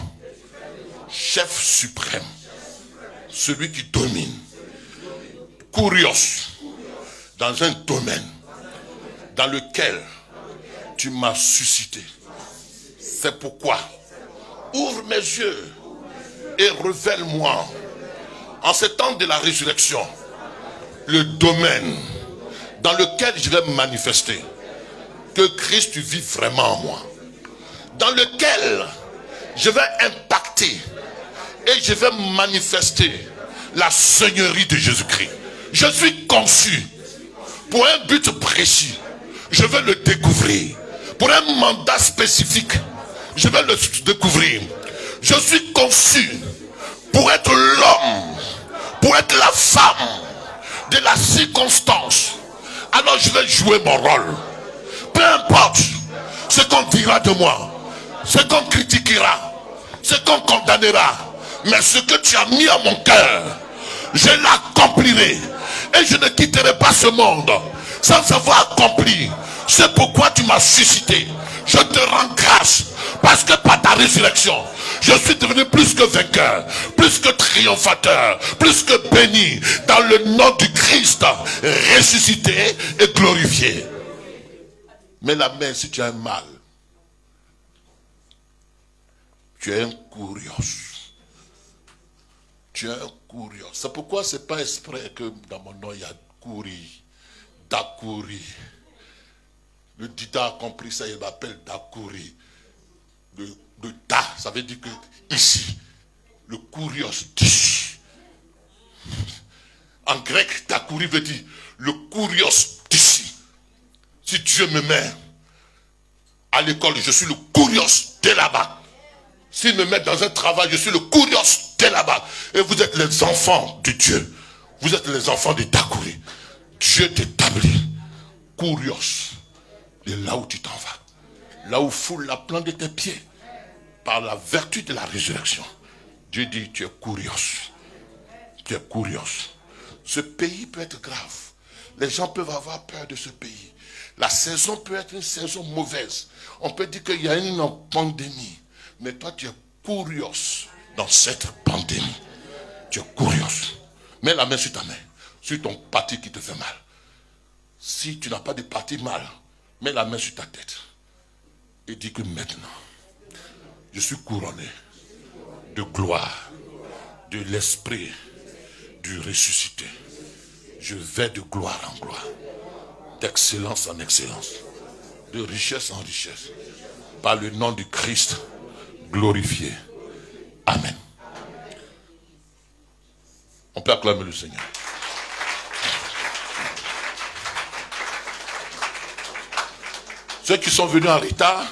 chef suprême. Celui qui domine. Kurios. Dans un domaine dans lequel tu m'as suscité. C'est pourquoi ouvre mes yeux et révèle-moi en ce temps de la résurrection le domaine dans lequel je vais me manifester, que Christ vit vraiment en moi, dans lequel je vais impacter et je vais manifester la seigneurie de Jésus-Christ. Je suis conçu pour un but précis. Je vais le découvrir. Pour un mandat spécifique, je vais le découvrir. Je suis conçu pour être l'homme, pour être la femme de la circonstance. Alors je vais jouer mon rôle. Peu importe ce qu'on dira de moi, ce qu'on critiquera, ce qu'on condamnera, mais ce que tu as mis à mon cœur, je l'accomplirai. Et je ne quitterai pas ce monde sans avoir accompli. C'est pourquoi tu m'as suscité. Je te rends grâce parce que par ta résurrection, je suis devenu plus que vainqueur, plus que triomphateur, plus que béni dans le nom du Christ, ressuscité et glorifié. Mais la main, si tu as un mal, tu es un Kurios. Tu es un Kurios. C'est pourquoi ce n'est pas exprès que dans mon nom il y a Kuri, Dakuri. Le Dida a compris ça, il m'appelle Dakuri. Le Da, ça veut dire que ici, le Kurios d'ici. En grec, Dakuri veut dire le Kurios d'ici. Si Dieu me met à l'école, je suis le Kurios de là-bas. S'il me met dans un travail, je suis le Kurios de là-bas. Et vous êtes les enfants de Dieu. Vous êtes les enfants de Dakuri. Dieu t'établit. Kurios. Et là où tu t'en vas. Là où foule la plante de tes pieds. Par la vertu de la résurrection. Dieu dit, tu es Kurios. Tu es Kurios. Ce pays peut être grave. Les gens peuvent avoir peur de ce pays. La saison peut être une saison mauvaise. On peut dire qu'il y a une pandémie. Mais toi, tu es Kurios dans cette pandémie. Tu es Kurios. Mets la main sur ta main. Sur ton parti qui te fait mal. Si tu n'as pas de parti mal, mets la main sur ta tête. Et dis que maintenant, je suis couronné de gloire, de l'esprit du ressuscité. Je vais de gloire en gloire, d'excellence en excellence, de richesse en richesse, par le nom du Christ glorifié. Amen. On peut acclamer le Seigneur. Ceux qui sont venus en retard,